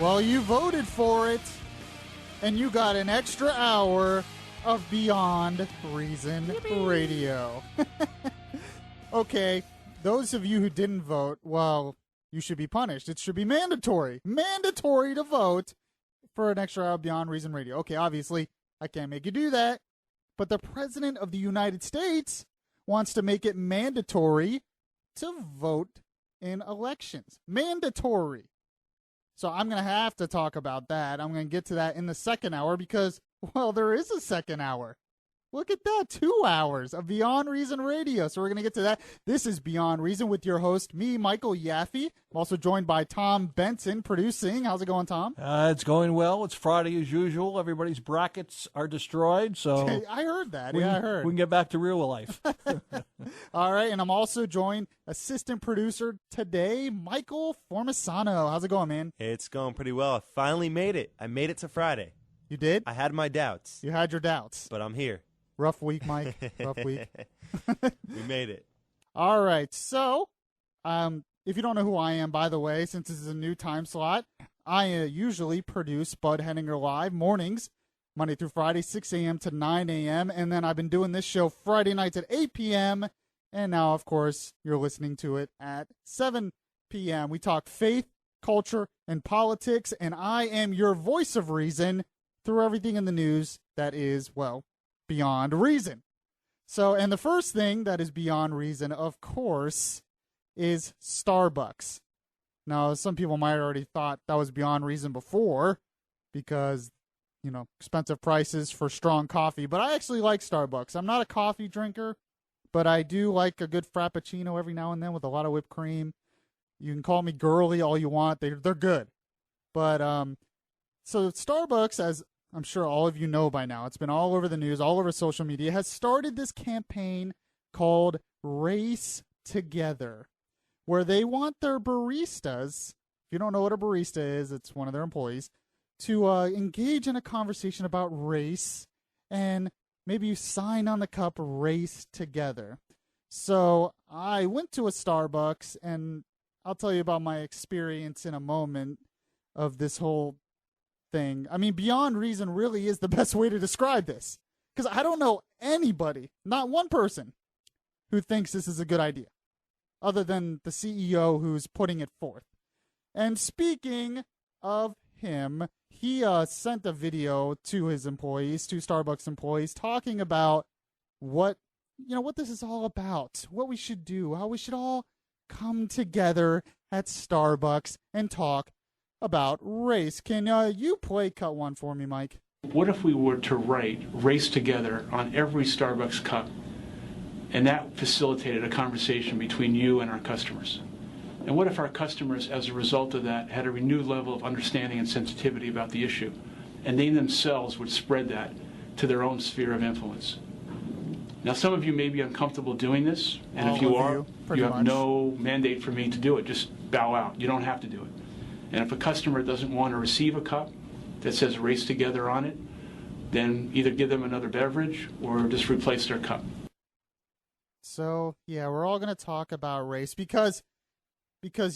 Well, you voted for it, and you got an extra hour of Beyond Reason Radio. Okay, those of you who didn't vote, well, you should be punished. It should be mandatory. Mandatory to vote for an extra hour of Beyond Reason Radio. Okay, obviously, I can't make you do that, but the President of the United States wants to make it mandatory to vote in elections. Mandatory. So I'm going to have to talk about that. I'm going to get to that in the second hour because, well, there is a second hour. Look at that, 2 hours of Beyond Reason Radio. So we're going to get to that. This is Beyond Reason with your host, me, Michael Yaffee. I'm also joined by Tom Benson producing. How's it going, Tom? It's going well. It's Friday as usual. Everybody's brackets are destroyed. So I heard that. I heard. We can get back to real life. All right, and I'm also joined, assistant producer today, Michael Formisano. How's it going, man? It's going pretty well. I finally made it. I made it to Friday. You did? I had my doubts. You had your doubts. But I'm here. Rough week, Mike. Rough week. We made it. All right. So, if you don't know who I am, by the way, since this is a new time slot, I usually produce Bud Henninger Live mornings, Monday through Friday, 6 a.m. to 9 a.m. And then I've been doing this show Friday nights at 8 p.m. And now, of course, you're listening to it at 7 p.m. We talk faith, culture, and politics. And I am your voice of reason through everything in the news that is, well, beyond reason. So, and the first thing that is beyond reason, of course, is Starbucks. Now, some people might have already thought that was beyond reason before because, you know, expensive prices for strong coffee. But I actually like Starbucks. I'm not a coffee drinker, but I do like a good Frappuccino every now and then with a lot of whipped cream. You can call me girly all you want. They're good. But, so Starbucks, as I'm sure all of you know by now, it's been all over the news, all over social media, has started this campaign called Race Together, where they want their baristas, if you don't know what a barista is, it's one of their employees, to engage in a conversation about race and maybe you sign on the cup Race Together. So I went to a Starbucks, and I'll tell you about my experience in a moment of this whole thing. I mean, beyond reason really is the best way to describe this, because I don't know anybody, not one person, who thinks this is a good idea other than the CEO who's putting it forth. And speaking of him, he sent a video to his employees, to Starbucks employees, talking about what this is all about, what we should do, how we should all come together at Starbucks and talk about race. Can you play cut one for me, Mike? What if we were to write Race Together on every Starbucks cup, and that facilitated a conversation between you and our customers? And what if our customers, as a result of that, had a renewed level of understanding and sensitivity about the issue, and they themselves would spread that to their own sphere of influence? Now, some of you may be uncomfortable doing this, and if you are, you have no mandate for me to do it. Just bow out. You don't have to do it. And if a customer doesn't want to receive a cup that says Race Together on it, then either give them another beverage or just replace their cup. So, yeah, we're all going to talk about race because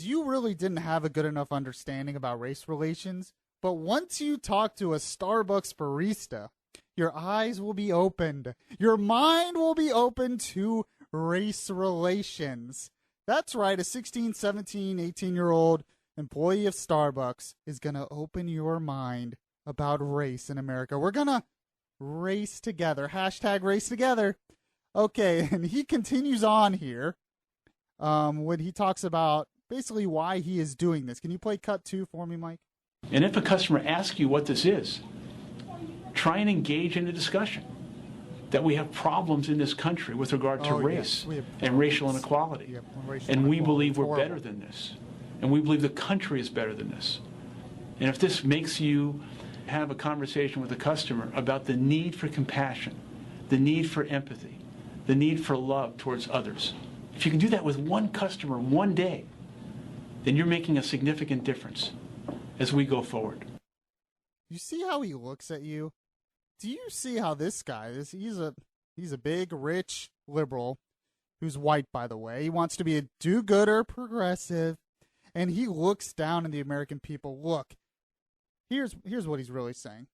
you really didn't have a good enough understanding about race relations. But once you talk to a Starbucks barista, your eyes will be opened. Your mind will be open to race relations. That's right, a 16, 17, 18-year-old employee of Starbucks is going to open your mind about race in America. We're going to race together. Hashtag race together. Okay, and he continues on here when he talks about basically why he is doing this. Can you play cut 2 for me, Mike? And if a customer asks you what this is, try and engage in a discussion that we have problems in this country with regard to race and racial inequality. And we believe we're better than this. And we believe the country is better than this. And if this makes you have a conversation with a customer about the need for compassion, the need for empathy, the need for love towards others, if you can do that with one customer one day, then you're making a significant difference as we go forward. You see how he looks at you? Do you see how this guy is? He's a big, rich liberal who's white, by the way. He wants to be a do-gooder progressive, and he looks down on the American people. Look, Here's what he's really saying.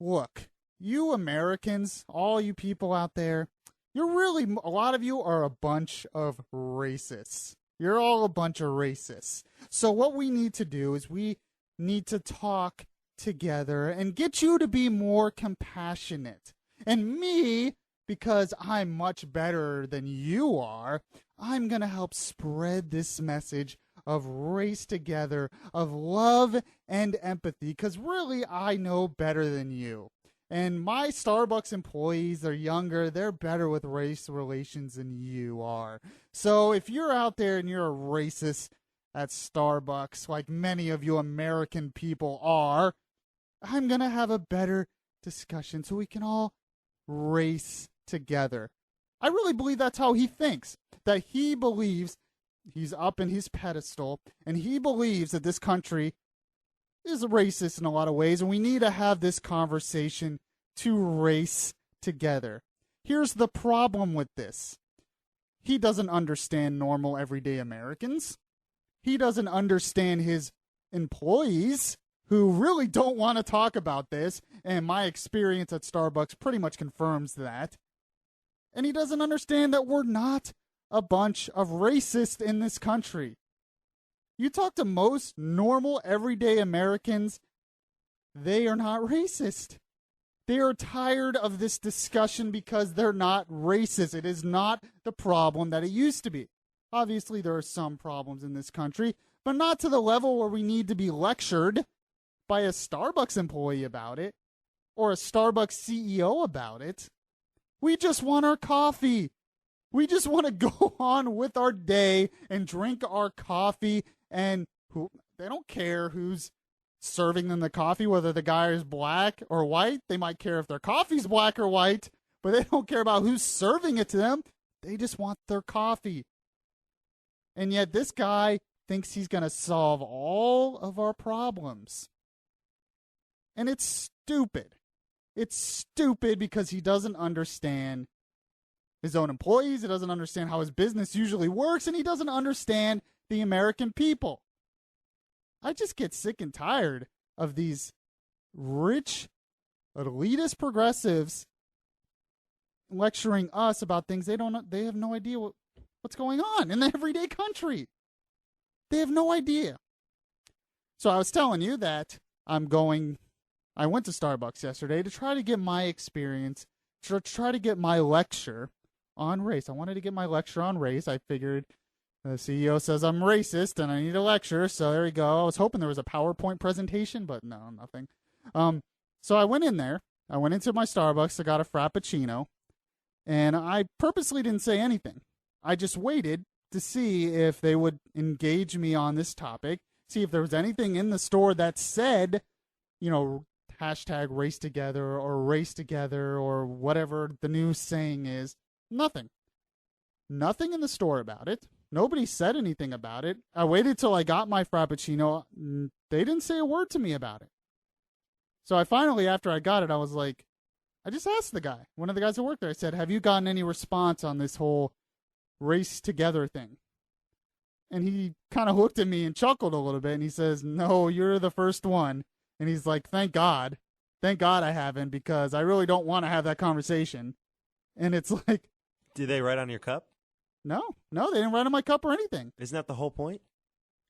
Look, you Americans, all you people out there, a lot of you are a bunch of racists. You're all a bunch of racists. So what we need to do is we need to talk together and get you to be more compassionate. And me, because I'm much better than you are, I'm going to help spread this message of race together, of love and empathy, because really I know better than you. And my Starbucks employees are younger. They're better with race relations than you are. So if you're out there and you're a racist at Starbucks, like many of you American people are, I'm going to have a better discussion so we can all race together. I really believe that's how he thinks, that he believes he's up in his pedestal, and he believes that this country is racist in a lot of ways, and we need to have this conversation to race together. Here's the problem with this. He doesn't understand normal, everyday Americans. He doesn't understand his employees, who really don't want to talk about this, and my experience at Starbucks pretty much confirms that. And he doesn't understand that we're not a bunch of racists in this country. You talk to most normal, everyday Americans, they are not racist. They are tired of this discussion because they're not racist. It is not the problem that it used to be. Obviously, there are some problems in this country, but not to the level where we need to be lectured by a Starbucks employee about it or a Starbucks CEO about it. We just want our coffee. We just want to go on with our day and drink our coffee, and they don't care who's serving them the coffee, whether the guy is black or white. They might care if their coffee's black or white, but they don't care about who's serving it to them. They just want their coffee. And yet this guy thinks he's going to solve all of our problems. And it's stupid. It's stupid because he doesn't understand his own employees. He doesn't understand how his business usually works, and he doesn't understand the American people. I just get sick and tired of these rich, elitist progressives lecturing us about things they have no idea what's going on in the everyday country. They have no idea. So I was telling you that I went to Starbucks yesterday to try to get my experience, to try to get my lecture on race. I wanted to get my lecture on race. I figured the CEO says I'm racist and I need a lecture, so there we go. I was hoping there was a PowerPoint presentation, but no, nothing. So I went in there. I went into my Starbucks. I got a Frappuccino, and I purposely didn't say anything. I just waited to see if they would engage me on this topic, see if there was anything in the store that said, hashtag race together or whatever the new saying is. Nothing. Nothing in the store about it. Nobody said anything about it. I waited till I got my Frappuccino. They didn't say a word to me about it. So I finally, after I got it, I was like, I just asked the guy, one of the guys who worked there, I said, have you gotten any response on this whole race together thing? And he kind of looked at me and chuckled a little bit, and he says, no, you're the first one. And he's like, thank God. Thank God I haven't, because I really don't want to have that conversation. And it's like... Did they write on your cup? No, they didn't write on my cup or anything. Isn't that the whole point?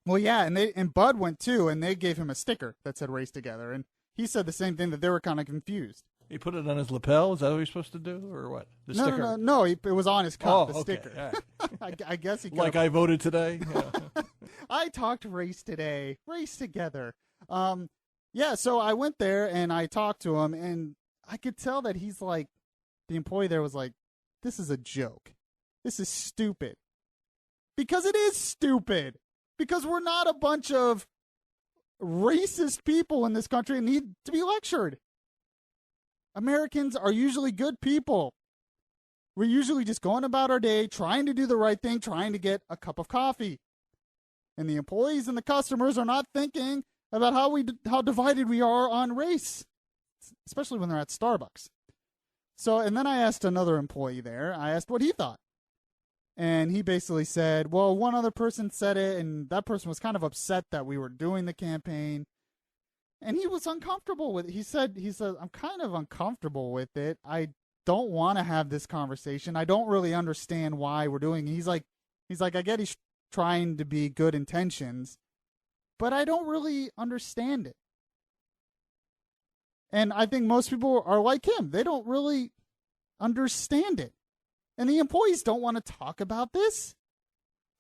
Well, yeah, and Bud went too, and they gave him a sticker that said race together, and he said the same thing, that they were kind of confused. He put it on his lapel? Is that what he's supposed to do, or what? The sticker? No, it was on his cup, the okay. sticker. Right. I guess he could Like I voted today? Yeah. I talked race today. Race together. Yeah, so I went there, and I talked to him, and I could tell that he's like, the employee there was like, this is a joke. This is stupid. Because it is stupid. Because we're not a bunch of racist people in this country and need to be lectured. Americans are usually good people. We're usually just going about our day, trying to do the right thing, trying to get a cup of coffee. And the employees and the customers are not thinking about how divided we are on race, especially when they're at Starbucks. So, and then I asked another employee there, I asked what he thought. And he basically said, well, one other person said it, and that person was kind of upset that we were doing the campaign. And he was uncomfortable with it. He said, I'm kind of uncomfortable with it. I don't want to have this conversation. I don't really understand why we're doing it. He's like, I get he's trying to be good intentions, but I don't really understand it. And I think most people are like him. They don't really understand it. And the employees don't want to talk about this.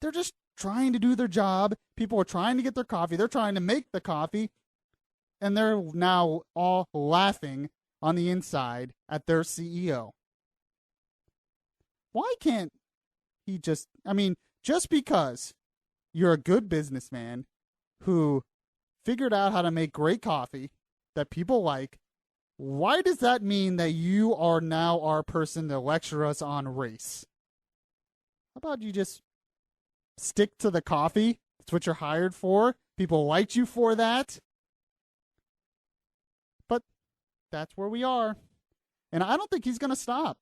They're just trying to do their job. People are trying to get their coffee. They're trying to make the coffee. And they're now all laughing on the inside at their CEO. Why can't he just because you're a good businessman who figured out how to make great coffee that people like, why does that mean that you are now our person to lecture us on race? How about you just stick to the coffee? That's what you're hired for. People liked you for that. But that's where we are. And I don't think he's going to stop.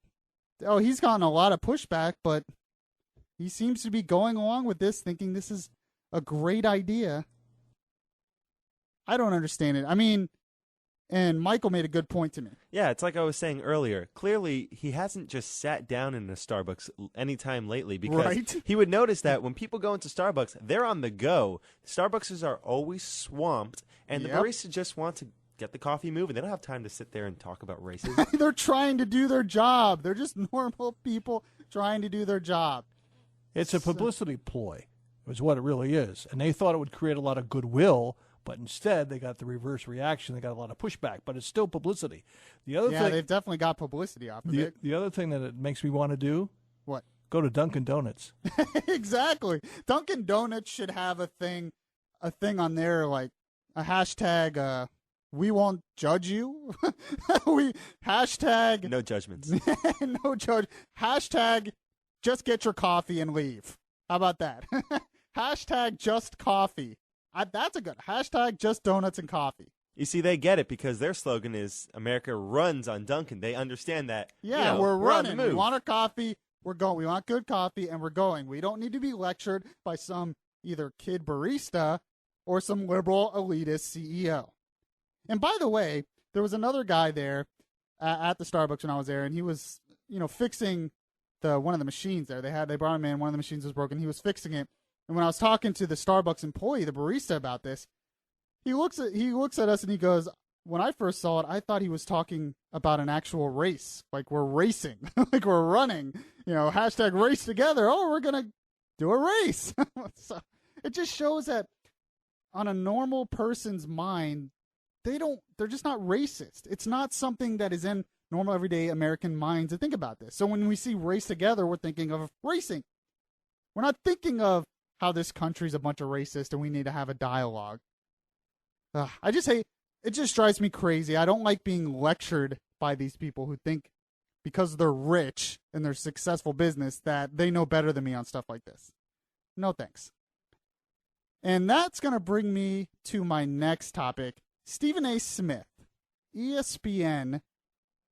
Oh, he's gotten a lot of pushback, but he seems to be going along with this, thinking this is a great idea. I don't understand it. I mean, and Michael made a good point to me. Yeah, it's like I was saying earlier. Clearly, he hasn't just sat down in a Starbucks anytime lately, because Right? he would notice that when people go into Starbucks, they're on the go. Starbucks are always swamped, and the Yep. baristas just want to get the coffee moving. They don't have time to sit there and talk about races. They're trying to do their job. They're just normal people trying to do their job. It's a publicity ploy, is what it really is. And they thought it would create a lot of goodwill, but instead they got the reverse reaction. They got a lot of pushback, but it's still publicity. The other thing, They've definitely got publicity off of it. the other thing that it makes me want to do, What? go to Dunkin' Donuts. Exactly. Dunkin' Donuts should have a thing on there, like a hashtag, we won't judge you. Hashtag No judgments. no judge. Hashtag just get your coffee and leave. How about that? Hashtag just coffee. That's a good hashtag. Just donuts and coffee. You see, they get it because their slogan is "America runs on Dunkin'." They understand that. Yeah, you know, we're on the running. We move. want our coffee. We're going. We want good coffee, and we're going. We don't need to be lectured by some either kid barista or some liberal elitist CEO. And by the way, there was another guy there at the Starbucks when I was there, and he was, fixing one of the machines there. They brought him in. One of the machines was broken. He was fixing it. And when I was talking to the Starbucks employee, the barista, about this, he looks at us and he goes, "When I first saw it, I thought he was talking about an actual race, like we're racing, like we're running. Hashtag race together. Oh, we're gonna do a race." So it just shows that on a normal person's mind, they're just not racist. It's not something that is in normal everyday American minds to think about this. So when we see race together, we're thinking of racing. We're not thinking of how this country's a bunch of racists and we need to have a dialogue. I just hate, it just drives me crazy. I don't like being lectured by these people who think because they're rich and they're successful business that they know better than me on stuff like this. No thanks. And that's going to bring me to my next topic. Stephen A. Smith, ESPN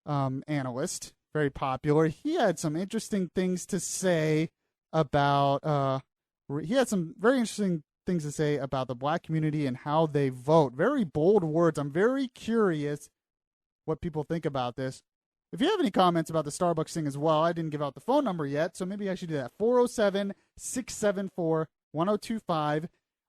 analyst, very popular. He had some interesting things to say about the black community and how they vote. Very bold words. I'm very curious what people think about this. If you have any comments about the Starbucks thing as well, I didn't give out the phone number yet, so maybe I should do that. 407-674-1025,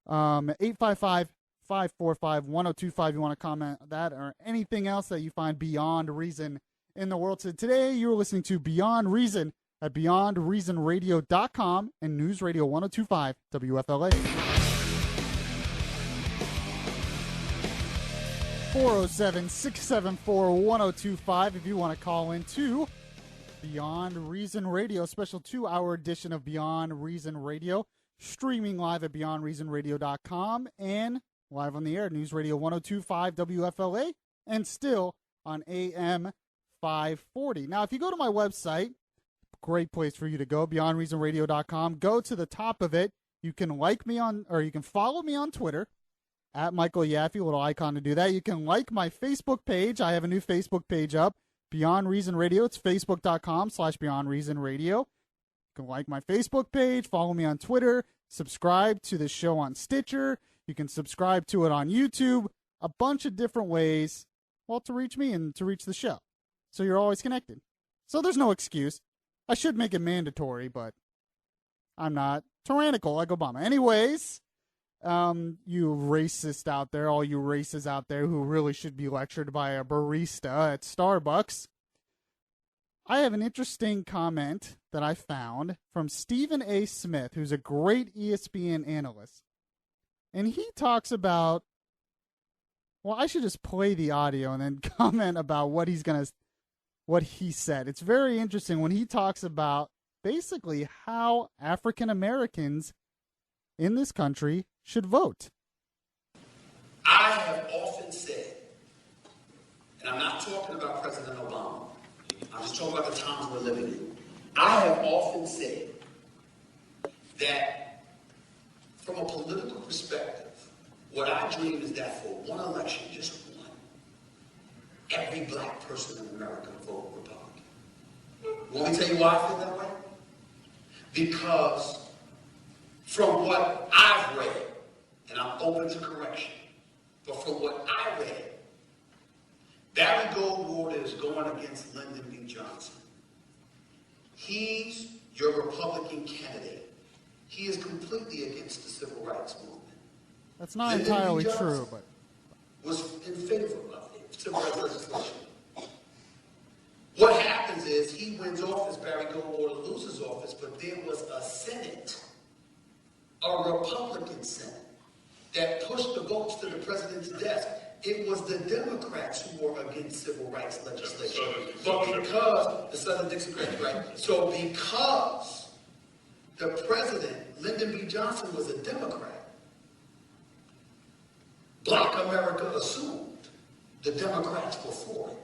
855-545-1025. You want to comment on that or anything else that you find beyond reason in the world. So today you're listening to Beyond Reason at beyondreasonradio.com and News Radio 1025 WFLA. 407-674-1025 if you want to call in to Beyond Reason Radio, special 2-hour edition of Beyond Reason Radio, streaming live at beyondreasonradio.com and live on the air, News Radio 1025 WFLA, and still on AM 540. Now, if you go to my website, great place for you to go, beyondreasonradio.com, go to the top of it. You can you can follow me on Twitter, at Michael Yaffee, a little icon to do that. You can like my Facebook page. I have a new Facebook page up, Beyond Reason Radio. It's facebook.com/Beyond Reason Radio. You can like my Facebook page, follow me on Twitter, subscribe to the show on Stitcher. You can subscribe to it on YouTube. a bunch of different ways, well, to reach me and to reach the show. So you're always connected. So there's no excuse. I should make it mandatory, but I'm not tyrannical like Obama. Anyways, you racist out there, all you racists out there who really should be lectured by a barista at Starbucks, I have an interesting comment that I found from Stephen A. Smith, who's a great ESPN analyst. And he talks about, well, I should just play the audio and then comment about what he said. It's very interesting when he talks about basically how African Americans in this country should vote. I have often said, and I'm not talking about President Obama, I'm just talking about the times we're living in. I have often said that from a political perspective, what I dream is that for one election, just one, every black person in America vote Republican. Want me to tell you why I feel that way? Because from what I've read, and I'm open to correction, but from what I read, Barry Goldwater is going against Lyndon B. Johnson. He's your Republican candidate. He is completely against the civil rights movement. That's not entirely true, but was in favor of it, civil rights legislation. What happens is he wins office, Barry Goldwater loses office, but there was a Senate, a Republican Senate, that pushed the votes to the president's desk. It was the Democrats who were against civil rights legislation. But because, the Southern Dixiecrats, right? So because the president, Lyndon B. Johnson, was a Democrat, Black America assumed the Democrats were for it.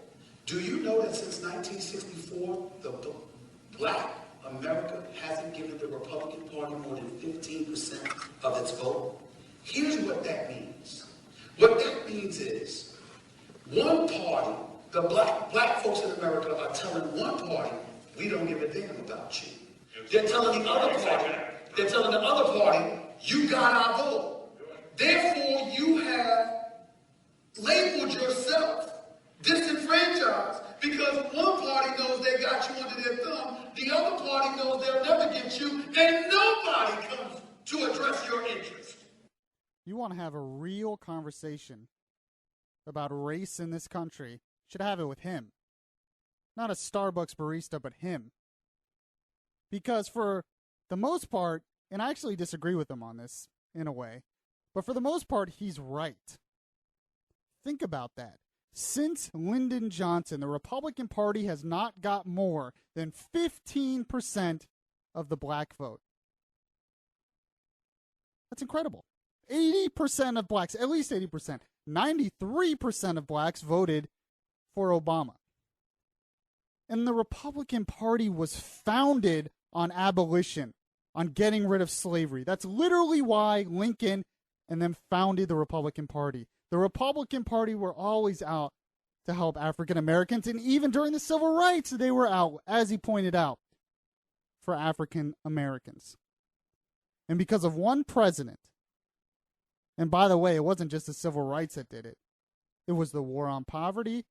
Do you know that since 1964, the Black America hasn't given the Republican Party more than 15% of its vote? Here's what that means. What that means is one party, the black folks in America are telling one party, we don't give a damn about you. They're telling the other party, you got our vote. Therefore, you have labeled yourself disenfranchised because one party knows they got you under their thumb, the other party knows they'll never get you, and nobody comes to address your interest. you want to have a real conversation about race in this country, should have it with him. Not a Starbucks barista, but him. Because for the most part, and I actually disagree with him on this in a way, but for the most part, he's right. Think about that. Since Lyndon Johnson, the Republican Party has not got more than 15% of the black vote. That's incredible. 80% of blacks, at least 80%, 93% of blacks voted for Obama. And the Republican Party was founded on abolition, on getting rid of slavery. That's literally why Lincoln and them founded the Republican Party. The Republican Party were always out to help African Americans, and even during the Civil Rights, they were out, as he pointed out, for African Americans. And because of one president, and by the way, it wasn't just the civil rights that did it. It was the war on poverty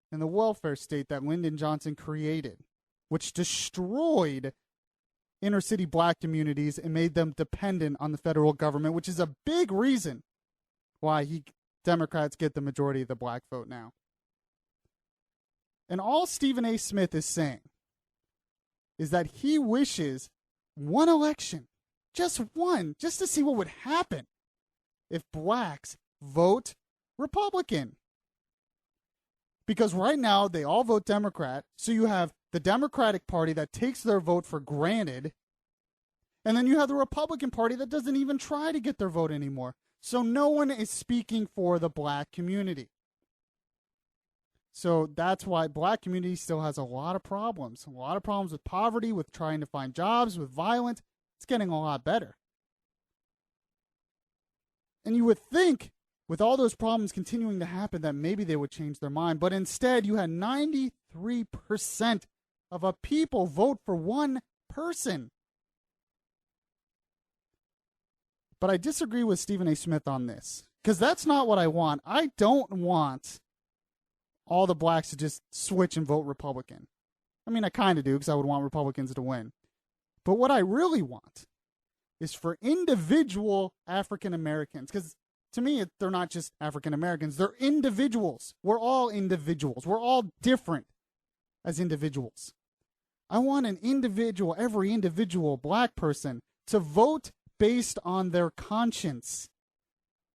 and the welfare state that Lyndon Johnson created, which destroyed inner city black communities and made them dependent on the federal government, which is a big reason why Democrats get the majority of the black vote now. And all Stephen A. Smith is saying is that he wishes one election, just one, just to see what would happen if blacks vote Republican. Because right now they all vote Democrat, so you have the Democratic Party that takes their vote for granted, and then you have the Republican Party that doesn't even try to get their vote anymore. So no one is speaking for the black community. So that's why black community still has a lot of problems with poverty, with trying to find jobs, with violence. It's getting a lot better. And you would think with all those problems continuing to happen that maybe they would change their mind. But instead, you had 93% of a people vote for one person. But I disagree with Stephen A. Smith on this. Because that's not what I want. I don't want all the blacks to just switch and vote Republican. I mean, I kind of do because I would want Republicans to win. But what I really want is for individual African Americans, because to me, they're not just African Americans, they're individuals. We're all individuals. We're all different as individuals. I want every individual black person to vote based on their conscience,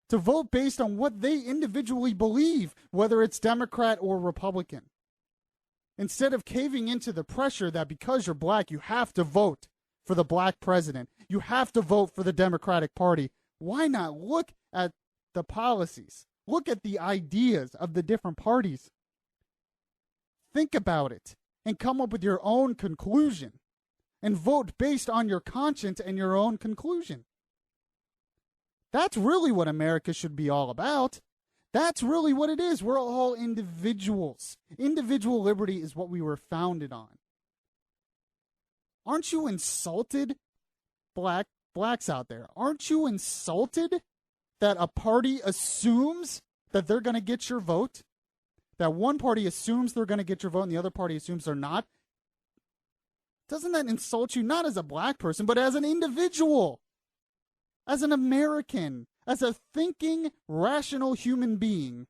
to vote based on what they individually believe, whether it's Democrat or Republican. Instead of caving into the pressure that because you're black, you have to vote for the black president, you have to vote for the Democratic Party. Why not look at the policies? Look at the ideas of the different parties. Think about it and come up with your own conclusion and vote based on your conscience and your own conclusion. That's really what America should be all about. That's really what it is. We're all individuals. Individual liberty is what we were founded on. Aren't you insulted, blacks out there? Aren't you insulted that a party assumes that they're going to get your vote? That one party assumes they're going to get your vote and the other party assumes they're not? Doesn't that insult you, not as a black person, but as an individual, as an American, as a thinking, rational human being?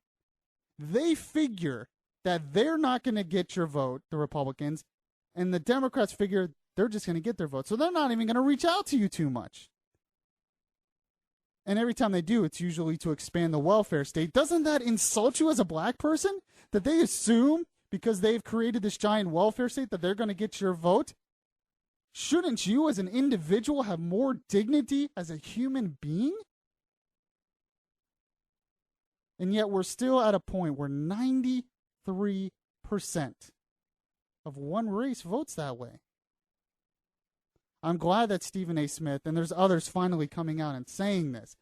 They figure that they're not going to get your vote, the Republicans, and the Democrats figure they're just going to get their vote. So they're not even going to reach out to you too much. And every time they do, it's usually to expand the welfare state. Doesn't that insult you as a black person? That they assume because they've created this giant welfare state that they're going to get your vote? Shouldn't you as an individual have more dignity as a human being? And yet we're still at a point where 93% of one race votes that way. I'm glad that Stephen A. Smith and there's others finally coming out and saying this.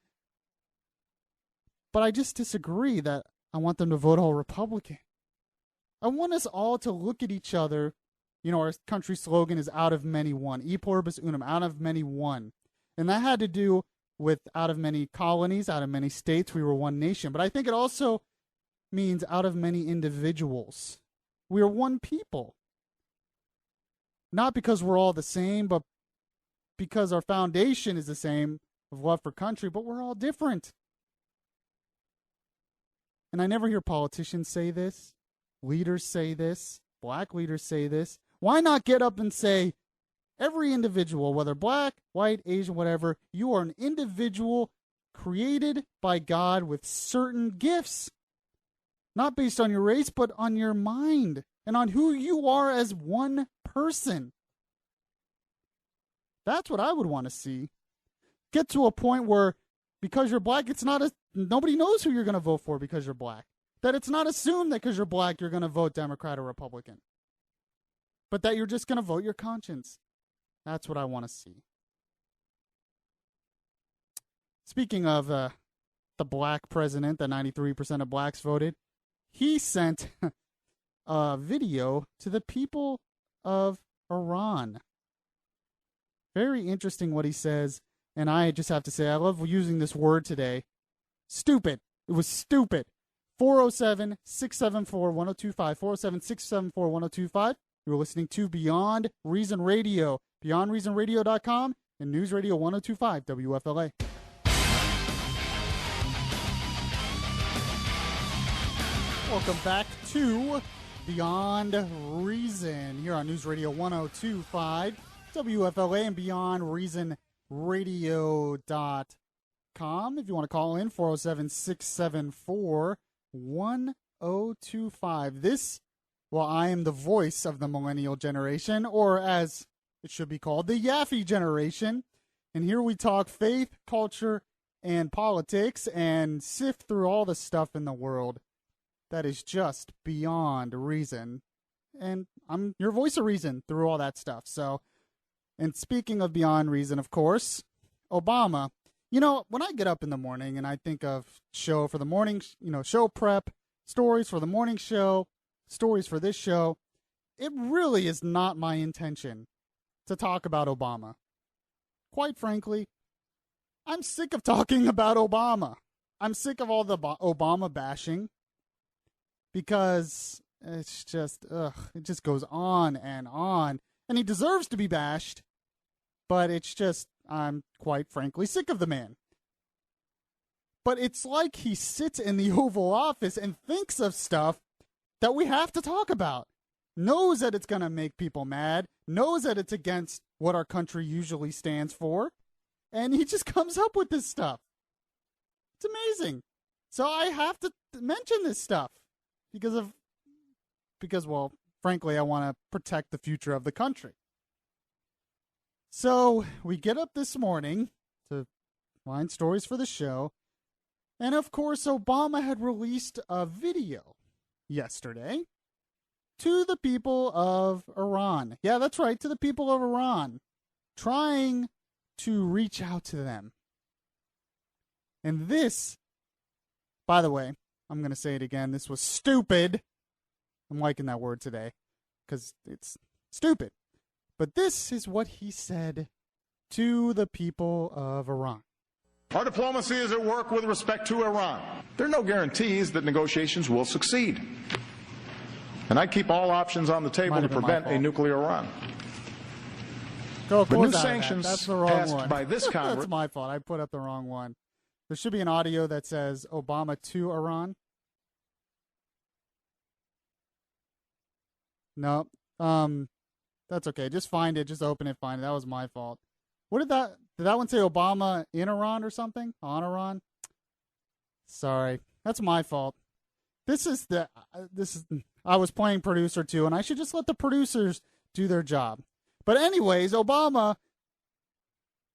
But I just disagree that I want them to vote all Republican. I want us all to look at each other. You know, our country slogan is out of many one. E pluribus unum, out of many one. And that had to do with out of many colonies, out of many states, we were one nation. But I think it also means out of many individuals. We are one people. Not because we're all the same, but because our foundation is the same of love for country, but we're all different. And I never hear politicians say this, leaders say this, black leaders say this. Why not get up and say, every individual, whether black, white, Asian, whatever, you are an individual created by God with certain gifts, not based on your race, but on your mind and on who you are as one person. That's what I would want to see. Get to a point where because you're black, nobody knows who you're going to vote for because you're black. That it's not assumed that because you're black, you're going to vote Democrat or Republican. But that you're just going to vote your conscience. That's what I want to see. Speaking of the black president that 93% of blacks voted, he sent a video to the people of Iran. Very interesting what he says, and I just have to say, I love using this word today. Stupid. It was stupid. 407-674-1025. 407-674-1025. You're listening to Beyond Reason Radio. BeyondReasonRadio.com and News Radio 1025 WFLA. Welcome back to Beyond Reason here on News Radio 1025 WFLA and BeyondReasonRadio.com. If you want to call in, 407-674-1025. Well, I am the voice of the millennial generation, or as it should be called, the Yaffee generation. And here we talk faith, culture, and politics and sift through all the stuff in the world that is just beyond reason. And I'm your voice of reason through all that stuff. So, and speaking of beyond reason, of course, Obama. You know, when I get up in the morning and I think of show for the morning, show prep, stories for the morning show, stories for this show, it really is not my intention to talk about Obama. Quite frankly, I'm sick of talking about Obama. I'm sick of all the Obama bashing because it's just, it just goes on and on. And he deserves to be bashed, but it's just, I'm quite frankly sick of the man. But it's like he sits in the Oval Office and thinks of stuff that we have to talk about. Knows that it's going to make people mad, knows that it's against what our country usually stands for, and he just comes up with this stuff. It's amazing. So I have to mention this stuff because, well, frankly, I want to protect the future of the country. So we get up this morning to find stories for the show. And of course, Obama had released a video yesterday to the people of Iran. Yeah, that's right, to the people of Iran, trying to reach out to them. And this, by the way, I'm going to say it again, this was stupid. I'm liking that word today because it's stupid. But this is what he said to the people of Iran. Our diplomacy is at work with respect to Iran. There are no guarantees that negotiations will succeed. And I keep all options on the table to prevent a nuclear Iran. But new sanctions That's the wrong passed one. by this Congress. That's my fault. I put up the wrong one. There should be an audio that says Obama to Iran. No. That's okay. Just find it. Just open it. Find it. That was my fault. What did that one say? Obama in Iran or something? On Iran? Sorry. That's my fault. I was playing producer too, and I should just let the producers do their job. But anyways, Obama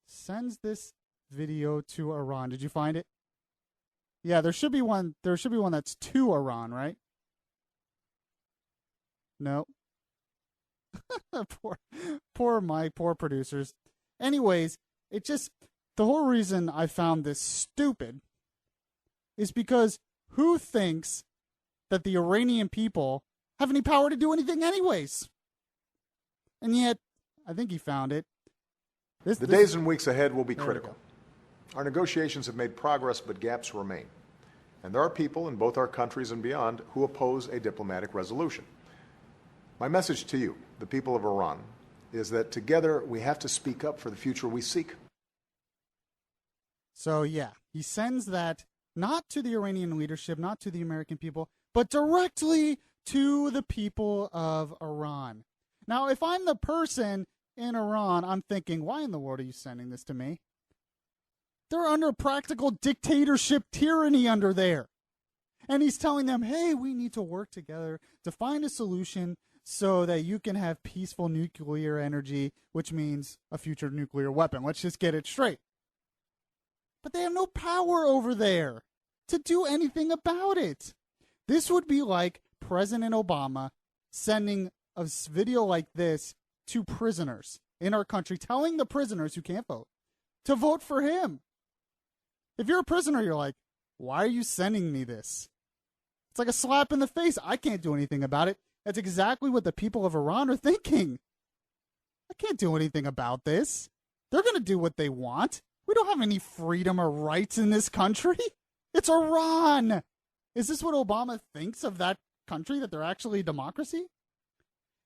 sends this video to Iran. Did you find it? Yeah, there should be one that's to Iran, right? No. poor producers. Anyways, the whole reason I found this stupid is because who thinks that the Iranian people have any power to do anything anyways? And yet, I think he found it. The days and weeks ahead will be critical. Our negotiations have made progress, but gaps remain. And there are people in both our countries and beyond who oppose a diplomatic resolution. My message to you, the people of Iran, is that together we have to speak up for the future we seek. So, yeah, he sends that not to the Iranian leadership, not to the American people, but directly to the people of Iran. Now, if I'm the person in Iran, I'm thinking, why in the world are you sending this to me? They're under practical dictatorship tyranny under there. And he's telling them, hey, we need to work together to find a solution so that you can have peaceful nuclear energy, which means a future nuclear weapon. Let's just get it straight. But they have no power over there to do anything about it. This would be like President Obama sending a video like this to prisoners in our country, telling the prisoners who can't vote to vote for him. If you're a prisoner, you're like, why are you sending me this? It's like a slap in the face. I can't do anything about it. That's exactly what the people of Iran are thinking. I can't do anything about this. They're going to do what they want. We don't have any freedom or rights in this country. It's Iran. Is this what Obama thinks of that country, that they're actually a democracy?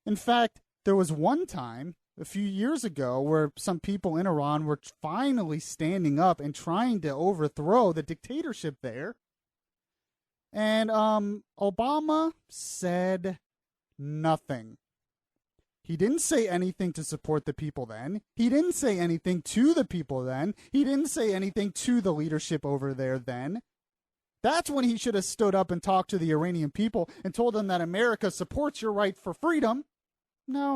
In fact, there was one time a few years ago where some people in Iran were finally standing up and trying to overthrow the dictatorship there. And Obama said nothing. He didn't say anything to support the people then. He didn't say anything to the people then. He didn't say anything to the leadership over there then. That's when he should have stood up and talked to the Iranian people and told them that America supports your right for freedom. No.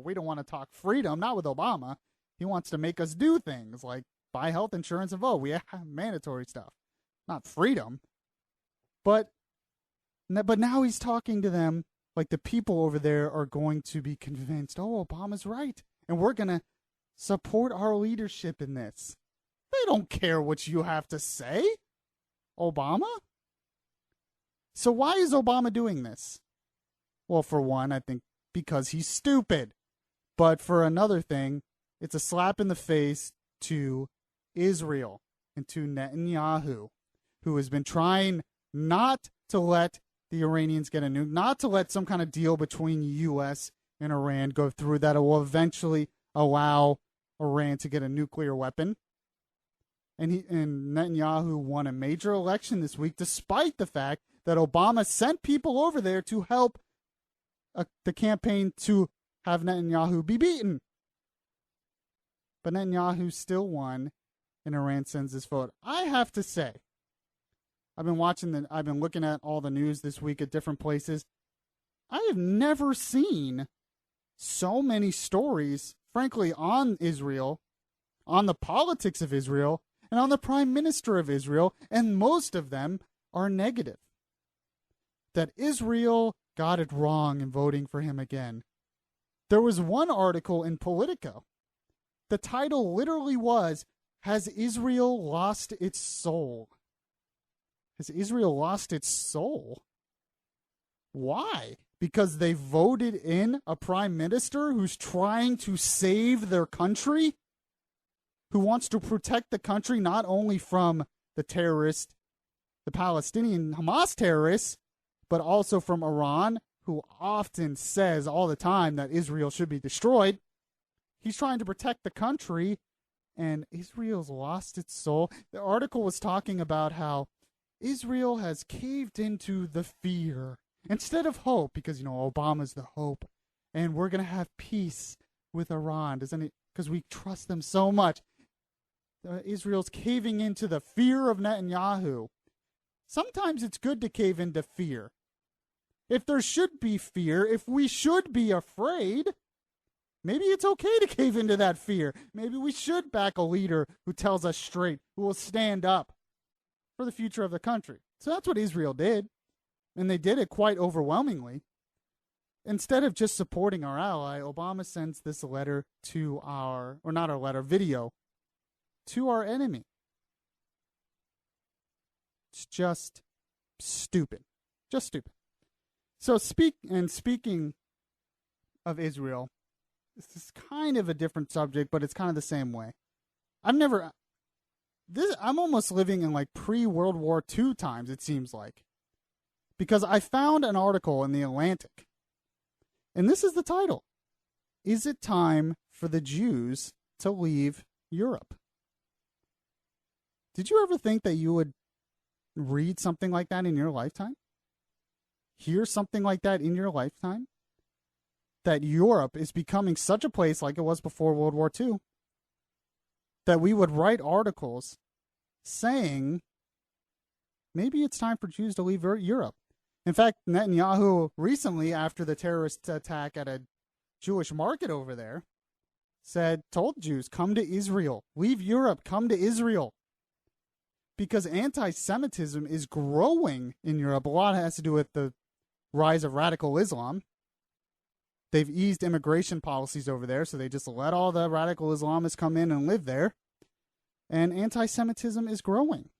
We don't want to talk freedom, not with Obama. He wants to make us do things like buy health insurance and vote. We have mandatory stuff, not freedom. But now he's talking to them like the people over there are going to be convinced, oh, Obama's right, and we're going to support our leadership in this. They don't care what you have to say, Obama. So why is Obama doing this? Well, for one, I think because he's stupid. But for another thing, it's a slap in the face to Israel and to Netanyahu. who has been trying not to let the Iranians get a nuke, not to let some kind of deal between U.S. and Iran go through that will eventually allow Iran to get a nuclear weapon. And Netanyahu won a major election this week, despite the fact that Obama sent people over there to help the campaign to have Netanyahu be beaten. But Netanyahu still won, and Iran sends his vote. I have to say, I've been looking at all the news this week at different places. I have never seen so many stories, frankly, on Israel, on the politics of Israel, and on the prime minister of Israel, and most of them are negative. That Israel got it wrong in voting for him again. There was one article in Politico. The title literally was, "Has Israel lost its soul?" Has Israel lost its soul? Why? Because they voted in a prime minister who's trying to save their country? Who wants to protect the country not only from the terrorists, the Palestinian Hamas terrorists, but also from Iran, who often says all the time that Israel should be destroyed. He's trying to protect the country, and Israel's lost its soul. The article was talking about how Israel has caved into the fear instead of hope, because, Obama's the hope, and we're going to have peace with Iran. Because we trust them so much. Israel's caving into the fear of Netanyahu. Sometimes it's good to cave into fear. If there should be fear, if we should be afraid, maybe it's okay to cave into that fear. Maybe we should back a leader who tells us straight, who will stand up for the future of the country. So that's what Israel did. And they did it quite overwhelmingly. Instead of just supporting our ally, Obama sends this letter to video to our enemy. It's just stupid. Just stupid. So speaking of Israel, this is kind of a different subject, but it's kind of the same way. I'm almost living in like pre-World War II times, it seems like. Because I found an article in The Atlantic. And this is the title. Is it time for the Jews to leave Europe? Did you ever think that you would read something like that in your lifetime? Hear something like that in your lifetime? That Europe is becoming such a place like it was before World War II, that we would write articles saying maybe it's time for Jews to leave Europe. In fact, Netanyahu recently, after the terrorist attack at a Jewish market over there, told Jews, come to Israel, leave Europe, come to Israel. Because anti-Semitism is growing in Europe. A lot has to do with the rise of radical Islam. They've eased immigration policies over there, so they just let all the radical Islamists come in and live there. And anti-Semitism is growing.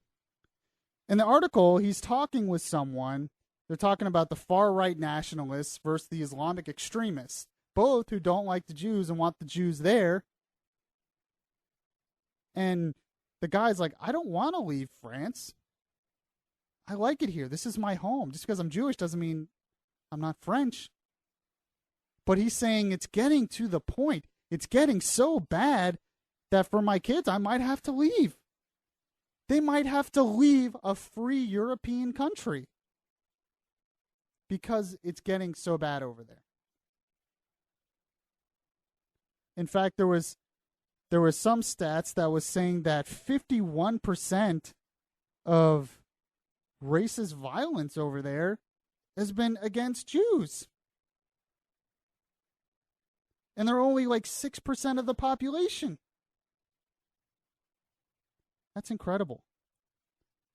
In the article, he's talking with someone. They're talking about the far-right nationalists versus the Islamic extremists, both who don't like the Jews and want the Jews there. And the guy's like, I don't want to leave France. I like it here. This is my home. Just because I'm Jewish doesn't mean I'm not French. But he's saying it's getting to the point. It's getting so bad that for my kids, I might have to leave. They might have to leave a free European country because it's getting so bad over there. In fact, there was some stats that was saying that 51% of racist violence over there has been against Jews. And they're only like 6% of the population. That's incredible.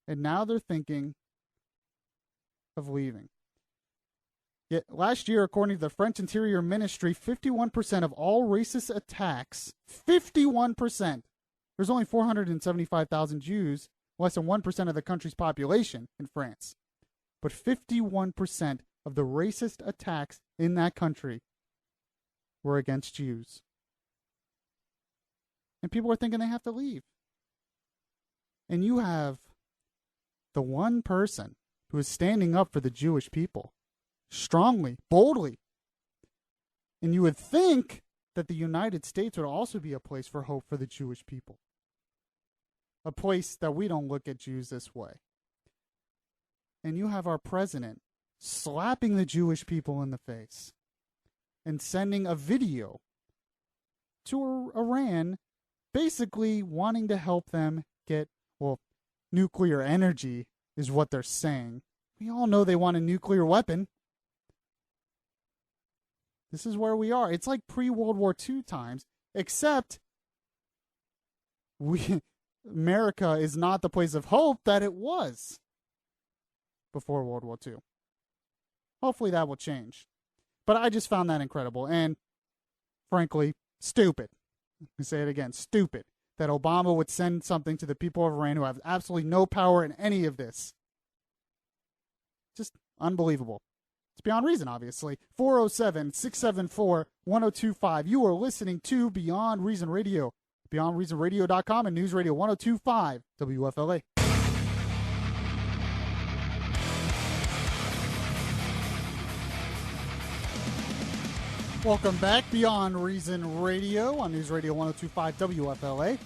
And now they're thinking of leaving. Yet last year, according to the French Interior Ministry, 51% of all racist attacks, 51%, there's only 475,000 Jews, less than 1% of the country's population in France. But 51% of the racist attacks in that country were against Jews. And people are thinking they have to leave. And you have the one person who is standing up for the Jewish people strongly, boldly. And you would think that the United States would also be a place for hope for the Jewish people. A place that we don't look at Jews this way. And you have our president slapping the Jewish people in the face and sending a video to Iran, basically wanting to help them get, well, nuclear energy is what they're saying. We all know they want a nuclear weapon. This is where we are. It's like pre-World War II times, except America is not the place of hope that it was before World War II. Hopefully that will change. But I just found that incredible and, frankly, stupid. Let me say it again, stupid. That Obama would send something to the people of Iran who have absolutely no power in any of this. Just unbelievable. It's beyond reason, obviously. 407-674-1025. You are listening to Beyond Reason Radio. BeyondReasonRadio.com and News Radio 1025 WFLA. Welcome back, Beyond Reason Radio on News Radio 1025 WFLA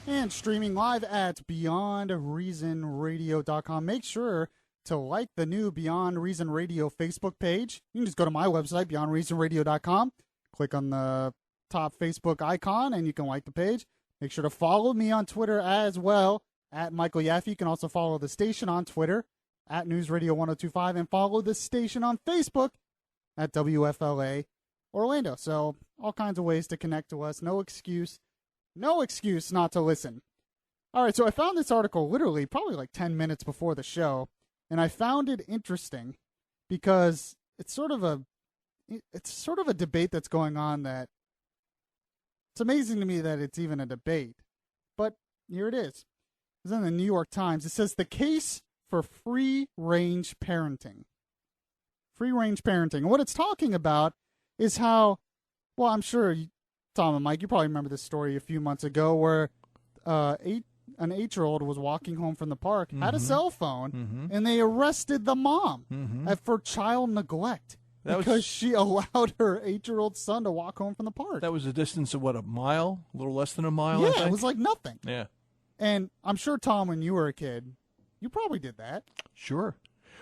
and streaming live at BeyondReasonRadio.com. Make sure to like the new Beyond Reason Radio Facebook page. You can just go to my website, BeyondReasonRadio.com, click on the top Facebook icon, and you can like the page. Make sure to follow me on Twitter as well, at Michael Yaffee. You can also follow the station on Twitter, at News Radio 1025, and follow the station on Facebook at WFLA Orlando. So all kinds of ways to connect to us. No excuse not to listen. All right, so I found this article literally probably like 10 minutes before the show, and I found it interesting because it's sort of a debate that's going on that it's amazing to me that it's even a debate. But here it is. It's in the New York Times. It says the case for free-range parenting. Free-range parenting. And what it's talking about is how, well, I'm sure, Tom and Mike, you probably remember this story a few months ago where an 8-year-old was walking home from the park, had a cell phone, and they arrested the mom for child neglect because she allowed her 8-year-old son to walk home from the park. That was a distance of, what, a mile? A little less than a mile, yeah, I think? It was like nothing. Yeah. And I'm sure, Tom, when you were a kid, you probably did that. Sure.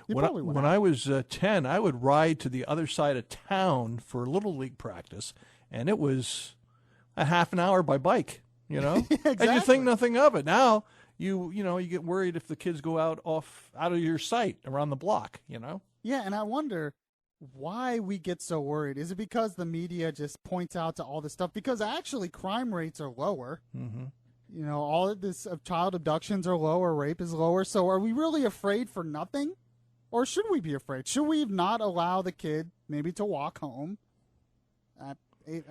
When I was 10, I would ride to the other side of town for Little League practice, and it was a half an hour by bike, you know? Exactly. And you think nothing of it. Now, you get worried if the kids go out of your sight around the block, you know? Yeah, and I wonder why we get so worried. Is it because the media just points out to all this stuff? Because actually crime rates are lower. Mm-hmm. You know, all of this of child abductions are lower, rape is lower. So are we really afraid for nothing? Or should we be afraid? Should we not allow the kid maybe to walk home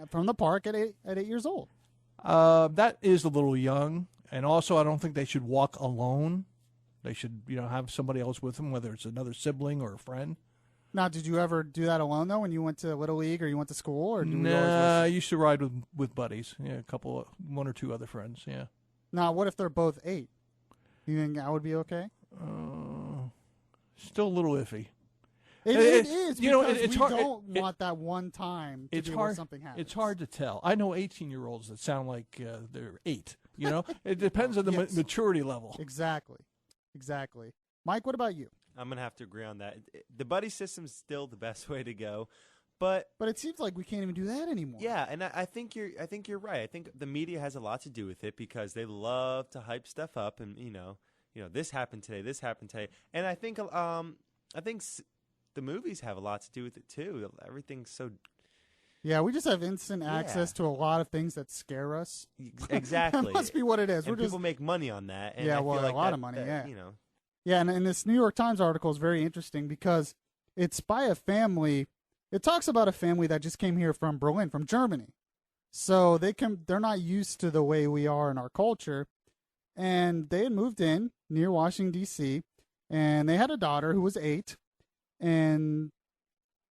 from the park at 8 years old? That is a little young. And also, I don't think they should walk alone. They should, have somebody else with them, whether it's another sibling or a friend. Now, did you ever do that alone, though, when you went to Little League or you went to school? Or I used to ride with buddies. Yeah, one or two other friends, yeah. Now, what if they're both 8? You think that would be okay? Still a little iffy. It is, because it's we hard, don't want that one time to be where something happens. It's hard to tell. I know 18-year-olds that sound like they're 8, It depends on the maturity level. Exactly. Mike, what about you? I'm going to have to agree on that. The buddy system's still the best way to go. But it seems like we can't even do that anymore. Yeah, and I think you're right. I think the media has a lot to do with it because they love to hype stuff up and this happened today, and I think the movies have a lot to do with it too. Everything's so. Yeah, we just have instant access to a lot of things that scare us. Exactly, that must be what it is. And people make money on that. And yeah, I well, feel like a lot of money. Yeah, Yeah, and this New York Times article is very interesting because it's by a family. It talks about a family that just came here from Berlin, from Germany. So they're not used to the way we are in our culture. And they had moved in near Washington, D.C., and they had a daughter who was 8. And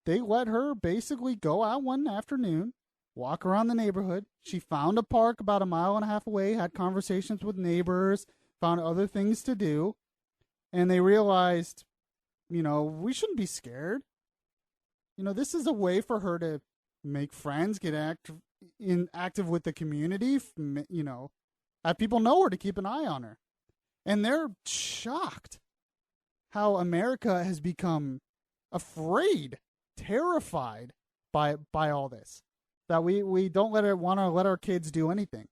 they let her basically go out one afternoon, walk around the neighborhood. She found a park about a mile and a half away, had conversations with neighbors, found other things to do. And they realized, we shouldn't be scared. This is a way for her to make friends, get active with the community, have people know her to keep an eye on her. And they're shocked how America has become afraid, terrified by all this. That we don't want to let our kids do anything.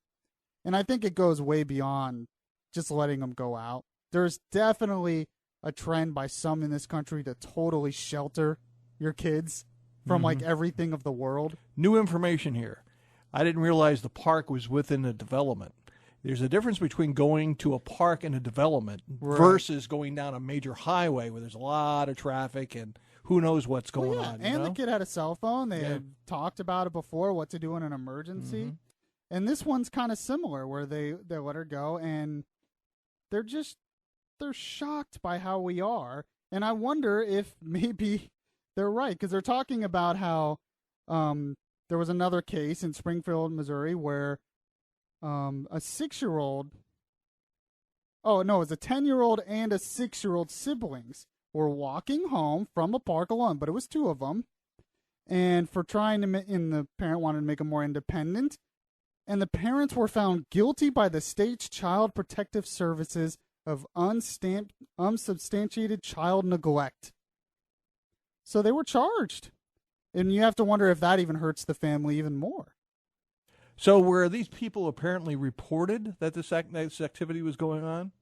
And I think it goes way beyond just letting them go out. There's definitely a trend by some in this country to totally shelter your kids from like everything of the world. New information here. I didn't realize the park was within a development. There's a difference between going to a park in a development versus going down a major highway where there's a lot of traffic and who knows what's going on. And the kid had a cell phone. They had talked about it before, what to do in an emergency. And this one's kind of similar where they let her go and they're shocked by how we are. And I wonder if maybe they're right, because they're talking about how there was another case in Springfield, Missouri, where a 6-year-old, it was a 10-year-old and a 6-year-old siblings were walking home from a park alone, but it was 2 of them. And for trying to, and the parent wanted to make them more independent. And the parents were found guilty by the state's Child Protective Services of unsubstantiated child neglect. So they were charged. And you have to wonder if that even hurts the family even more. So were these people apparently reported that this activity was going on?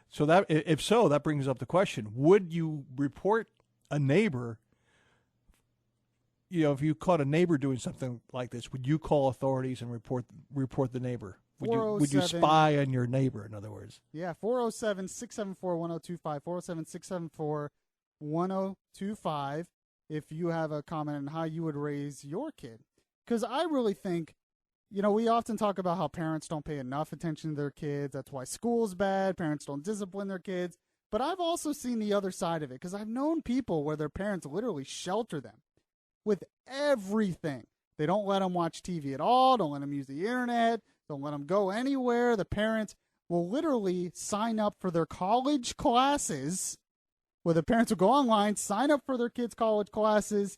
So that, if so, that brings up the question: would you report a neighbor? If you caught a neighbor doing something like this, would you call authorities and report the neighbor? Would you spy on your neighbor? In other words, 407-674-1025, 407-674-1025. If you have a comment on how you would raise your kid, because I really think, we often talk about how parents don't pay enough attention to their kids. That's why school's bad. Parents don't discipline their kids. But I've also seen the other side of it, because I've known people where their parents literally shelter them with everything. They don't let them watch TV at all. Don't let them use the internet. Don't let them go anywhere. The parents will literally sign up for their college classes, where the parents will go online, sign up for their kids' college classes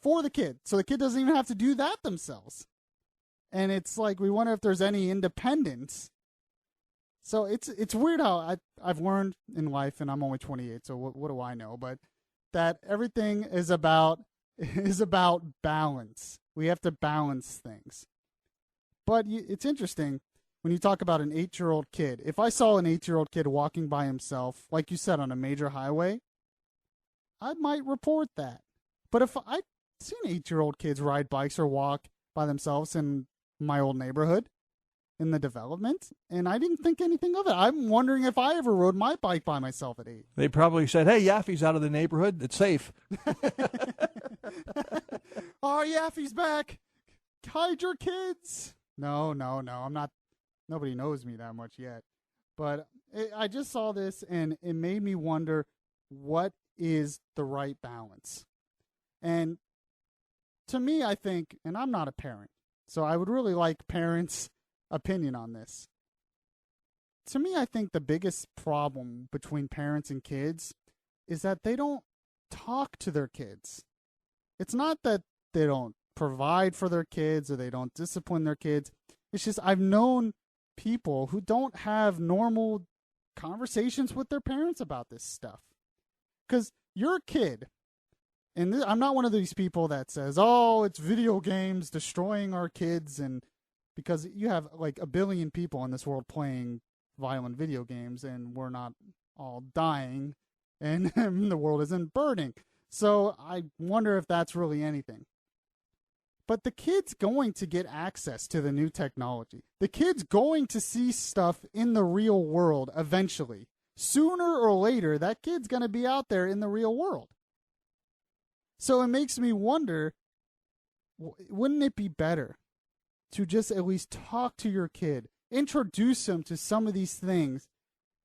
for the kid. So the kid doesn't even have to do that themselves. And it's like, we wonder if there's any independence. So it's weird how I've learned in life, and I'm only 28, so what do I know? But that everything is about balance. We have to balance things. But it's interesting when you talk about an 8-year-old kid. If I saw an 8-year-old kid walking by himself, like you said, on a major highway, I might report that. But if I've seen 8-year-old kids ride bikes or walk by themselves in my old neighborhood in the development, and I didn't think anything of it. I'm wondering if I ever rode my bike by myself at 8. They probably said, "Hey, Yaffee's out of the neighborhood. It's safe." Oh, Yaffee's back. Hide your kids. No, I'm not. Nobody knows me that much yet. But I just saw this, and it made me wonder, what is the right balance? And to me, I think, and I'm not a parent, so I would really like parents' opinion on this. To me, I think the biggest problem between parents and kids is that they don't talk to their kids. It's not that they don't provide for their kids or they don't discipline their kids. It's just, I've known people who don't have normal conversations with their parents about this stuff. Because you're a kid, and I'm not one of these people that says, "Oh, it's video games destroying our kids," and because you have like a billion people in this world playing violent video games, and we're not all dying, and the world isn't burning. So I wonder if that's really anything. But the kid's going to get access to the new technology. The kid's going to see stuff in the real world eventually. Sooner or later, that kid's going to be out there in the real world. So it makes me wonder, wouldn't it be better to just at least talk to your kid, introduce them to some of these things,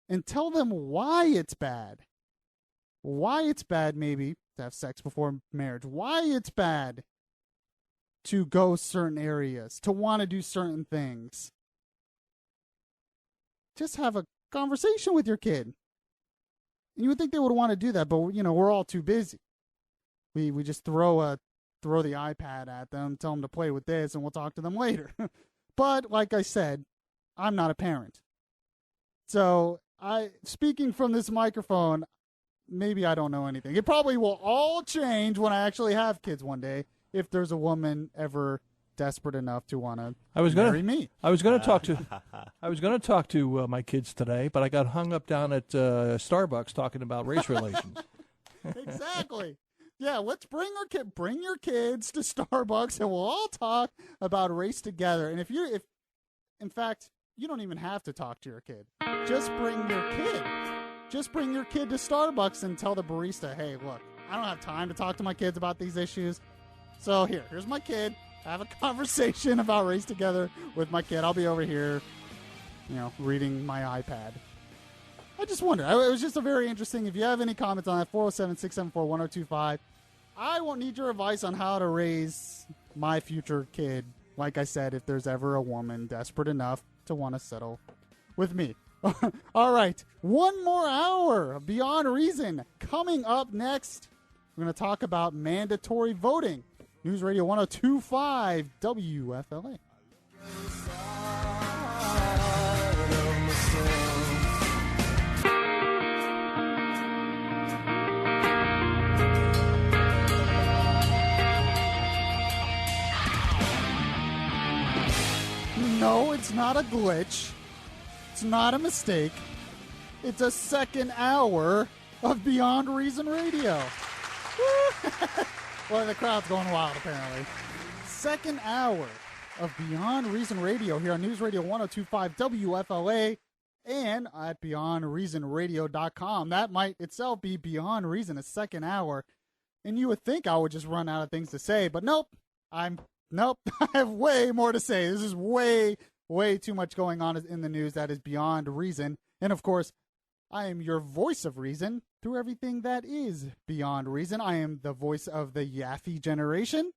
and tell them why it's bad? Why it's bad, maybe, to have sex before marriage. Why it's bad to go certain areas, to want to do certain things. Just have a conversation with your kid. And you would think they would want to do that, but we're all too busy. We just throw the iPad at them, tell them to play with this, and we'll talk to them later. But like I said, I'm not a parent. So speaking from this microphone, maybe I don't know anything. It probably will all change when I actually have kids one day, if there's a woman ever desperate enough to want to marry me. I was going to talk to my kids today, but I got hung up down at Starbucks talking about race relations. Exactly. Yeah, let's bring your kids to Starbucks, and we'll all talk about race together. And if in fact, you don't even have to talk to your kid. Just bring your kid. Just bring your kid to Starbucks and tell the barista, hey, look, I don't have time to talk to my kids about these issues. So here's my kid. Have a conversation about race together with my kid. I'll be over here, reading my iPad. I just wonder. It was just a very interesting. If you have any comments on that, 407-674-1025. I won't need your advice on how to raise my future kid. Like I said, if there's ever a woman desperate enough to want to settle with me. All right. One more hour of Beyond Reason. Coming up next, we're going to talk about mandatory voting. News Radio 102.5 WFLA. No, it's not a glitch. It's not a mistake. It's a second hour of Beyond Reason Radio. Well, the crowd's going wild, apparently. Second hour of Beyond Reason Radio here on News Radio 102.5 WFLA and at BeyondReasonRadio.com. That might itself be Beyond Reason, a second hour. And you would think I would just run out of things to say, but nope. I have way more to say. This is way, way too much going on in the news that is beyond reason. And, of course, I am your voice of reason through everything that is beyond reason. I am the voice of the Yaffee generation.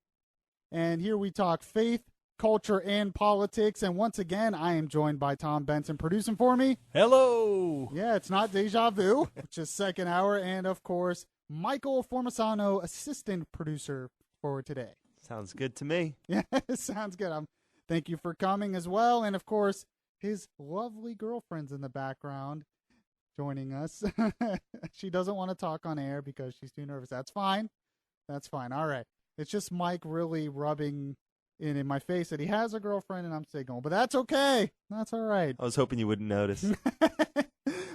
And here we talk faith, culture, and politics. And once again, I am joined by Tom Benson producing for me. Hello. Yeah, it's not Deja Vu, which is second hour. And, of course, Michael Formasano, assistant producer for today. Sounds good to me. Yeah, sounds good. Thank you for coming as well. And, of course, his lovely girlfriend's in the background joining us. She doesn't want to talk on air because she's too nervous. That's fine. That's fine. All right. It's just Mike really rubbing in my face that he has a girlfriend and I'm single. But that's okay. That's all right. I was hoping you wouldn't notice.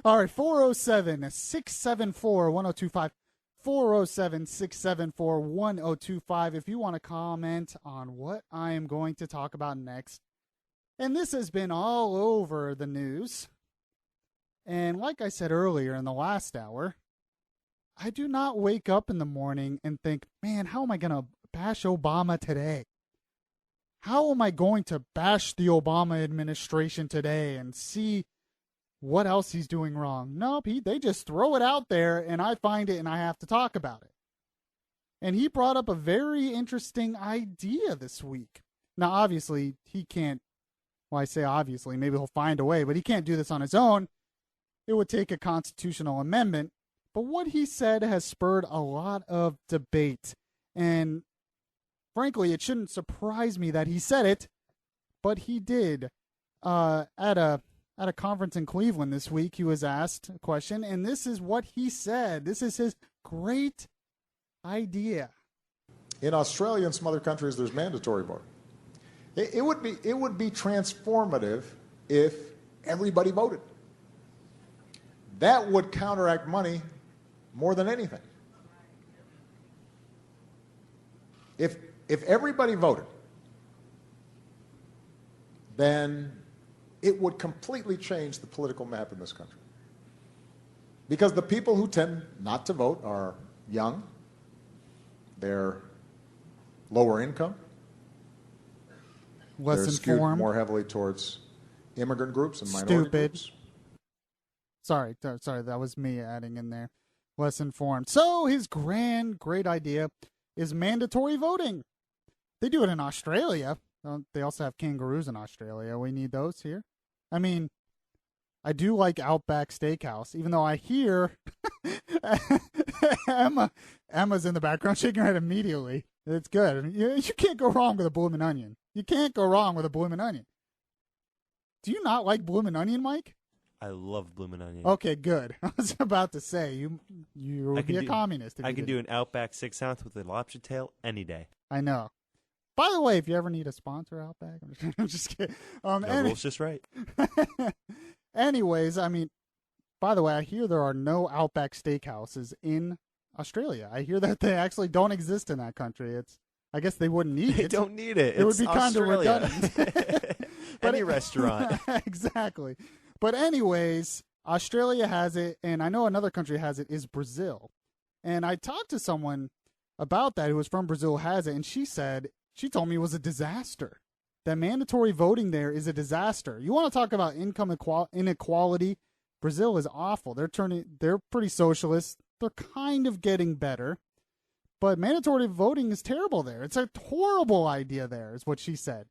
All right. 407-674-1025. 407-674-1025 if you want to comment on what I am going to talk about next. And this has been all over the news. And like I said earlier in the last hour, I do not wake up in the morning and think, man, how am I going to bash Obama today? How am I going to bash the Obama administration today and see what else he's doing wrong? Nope, they just throw it out there and I find it and I have to talk about it. And he brought up a very interesting idea this week. Now, obviously, he can't, well, I say obviously, maybe he'll find a way, but he can't do this on his own. It would take a constitutional amendment. But what he said has spurred a lot of debate. And frankly, it shouldn't surprise me that he said it, but he did. At a conference in Cleveland this week, he was asked a question, and this is what he said. This is his great idea. In Australia and some other countries, there's mandatory voting. It would be transformative if everybody voted. That would counteract money more than anything. If everybody voted, then it would completely change the political map in this country. Because the people who tend not to vote are young, they're lower income, less they're skewed informed, more heavily towards immigrant groups and minority groups. Sorry, that was me adding in there. Less informed. So his great idea is mandatory voting. They do it in Australia. They also have kangaroos in Australia. We need those here. I mean, I do like Outback Steakhouse, even though I hear Emma's in the background shaking her head immediately. It's good. You can't go wrong with a bloomin' onion. You can't go wrong with a bloomin' onion. Do you not like bloomin' onion, Mike? I love bloomin' onion. Okay, good. I was about to say you would be a communist. If I you can did. do an Outback 6-ounce with a lobster tail any day. I know. By the way, if you ever need a sponsor, Outback, I'm just kidding. No rules, just right. Anyways, I mean, by the way, I hear there are no Outback Steakhouses in Australia. I hear that they actually don't exist in that country. I guess they wouldn't need it. They don't need it. It would be kind of redundant. Any restaurant. Exactly. But anyways, Australia has it, and I know another country has it, is Brazil. And I talked to someone about that who was from Brazil, has it, and she told me it was a disaster. That mandatory voting there is a disaster. You want to talk about income inequality? Brazil is awful. They're pretty socialist. They're kind of getting better. But mandatory voting is terrible there. It's a horrible idea there, is what she said.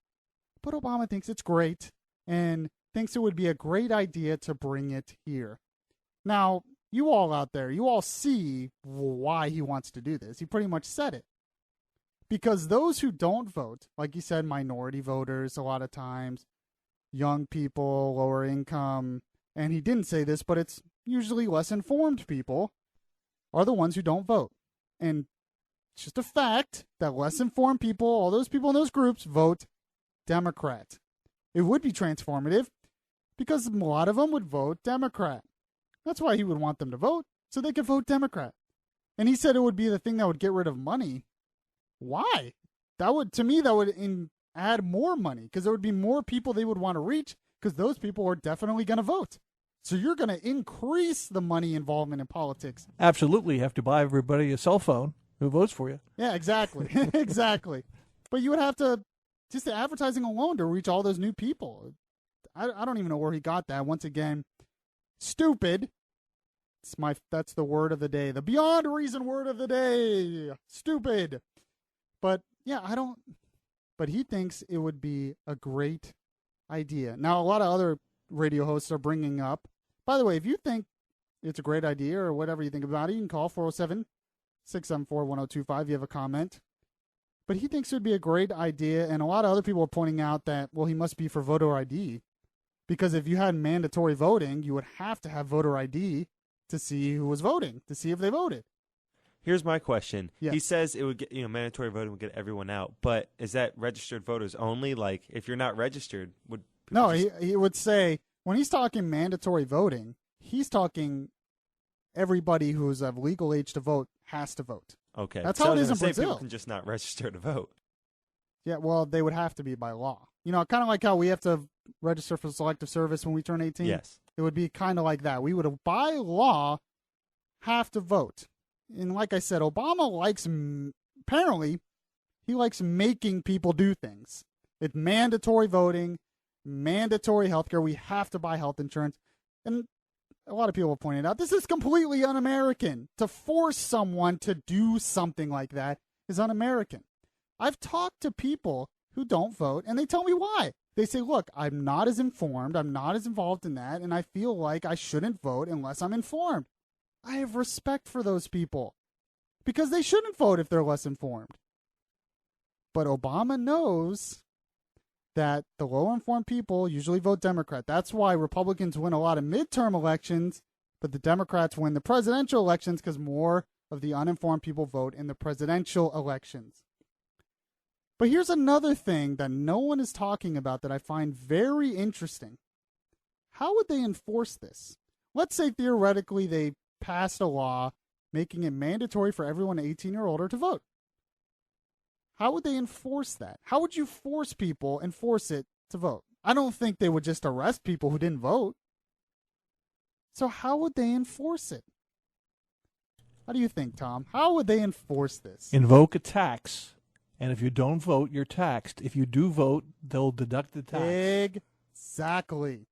But Obama thinks it's great and thinks it would be a great idea to bring it here. Now, you all out there, you all see why he wants to do this. He pretty much said it. Because those who don't vote, like you said, minority voters a lot of times, young people, lower income, and he didn't say this, but it's usually less informed people, are the ones who don't vote. And it's just a fact that less informed people, all those people in those groups, vote Democrat. It would be transformative because a lot of them would vote Democrat. That's why he would want them to vote, so they could vote Democrat. And he said it would be the thing that would get rid of money. Why? To me, that would add more money because there would be more people they would want to reach because those people are definitely going to vote. So you're going to increase the money involvement in politics. Absolutely. You have to buy everybody a cell phone who votes for you. Yeah, exactly. Exactly. But you would have to, just the advertising alone to reach all those new people. I don't even know where he got that. Once again, stupid. That's the word of the day. The beyond reason word of the day. Stupid. But yeah, but he thinks it would be a great idea. Now, a lot of other radio hosts are bringing up, by the way, if you think it's a great idea or whatever you think about it, you can call 407-674-1025. You have a comment. But he thinks it would be a great idea, and a lot of other people are pointing out that, well, he must be for voter ID. Because if you had mandatory voting, you would have to have voter ID to see who was voting, to see if they voted. Here's my question. Yes. He says it would get, mandatory voting would get everyone out, but is that registered voters only? Like, if you're not registered, would no? He would say when he's talking mandatory voting, he's talking everybody who's of legal age to vote has to vote. Okay, that's how it is in Brazil. Brazil. People can just not register to vote. Yeah, well, they would have to be by law. Kind of like how we have to register for selective service when we turn 18. Yes, it would be kind of like that. We would, by law, have to vote. And like I said, Obama apparently, he likes making people do things. It's mandatory voting, mandatory health care. We have to buy health insurance. And a lot of people have pointed out, this is completely un-American. To force someone to do something like that is un-American. I've talked to people who don't vote, and they tell me why. They say, look, I'm not as informed, I'm not as involved in that, and I feel like I shouldn't vote unless I'm informed. I have respect for those people because they shouldn't vote if they're less informed. But Obama knows that the low-informed people usually vote Democrat. That's why Republicans win a lot of midterm elections, but the Democrats win the presidential elections because more of the uninformed people vote in the presidential elections. But here's another thing that no one is talking about that I find very interesting. How would they enforce this? Let's say theoretically they passed a law making it mandatory for everyone 18 or older to vote. How would they enforce that? How would you force it to vote? I don't think they would just arrest people who didn't vote. So how would they enforce it? How do you think, Tom? How would they enforce this? Invoke a tax. And if you don't vote, you're taxed. If you do vote, they'll deduct the tax. Exactly.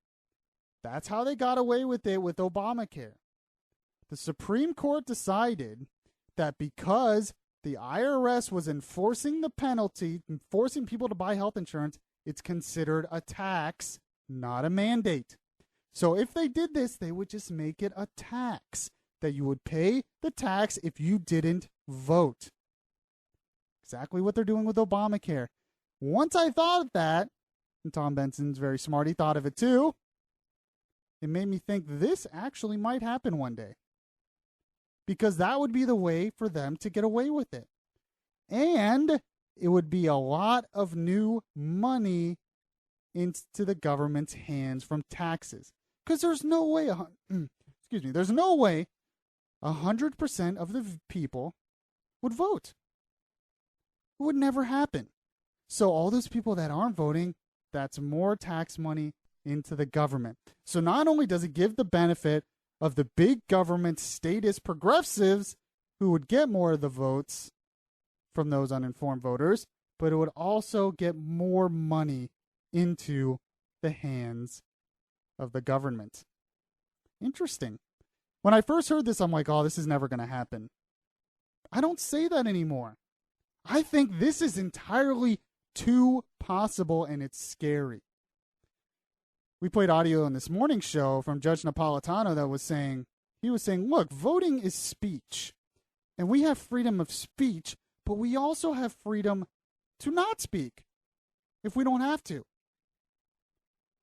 That's how they got away with it with Obamacare. The Supreme Court decided that because the IRS was enforcing the penalty, forcing people to buy health insurance, it's considered a tax, not a mandate. So if they did this, they would just make it a tax that you would pay the tax if you didn't vote. Exactly what they're doing with Obamacare. Once I thought of that, and Tom Benson's very smart, he thought of it too, it made me think this actually might happen one day. Because that would be the way for them to get away with it. And it would be a lot of new money into the government's hands from taxes. Because there's no way, there's no way 100% of the people would vote. It would never happen. So all those people that aren't voting, that's more tax money into the government. So not only does it give the benefit of the big government statist progressives who would get more of the votes from those uninformed voters, but it would also get more money into the hands of the government. Interesting. When I first heard this, I'm like, oh, this is never going to happen. I don't say that anymore. I think this is entirely too possible, and it's scary. We played audio on this morning's show from Judge Napolitano that was saying, look, voting is speech. And we have freedom of speech, but we also have freedom to not speak if we don't have to.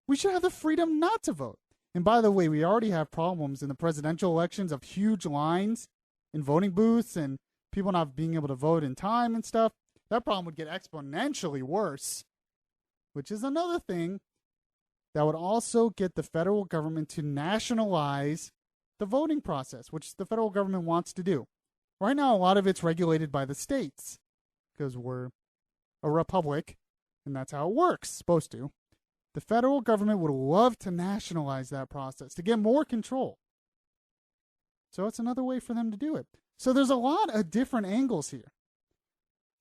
We should have the freedom not to vote. And by the way, we already have problems in the presidential elections of huge lines in voting booths and people not being able to vote in time and stuff. That problem would get exponentially worse, which is another thing that would also get the federal government to nationalize the voting process, which the federal government wants to do. Right now, a lot of it's regulated by the states because we're a republic, and that's how it works, supposed to. The federal government would love to nationalize that process to get more control. So it's another way for them to do it. So there's a lot of different angles here.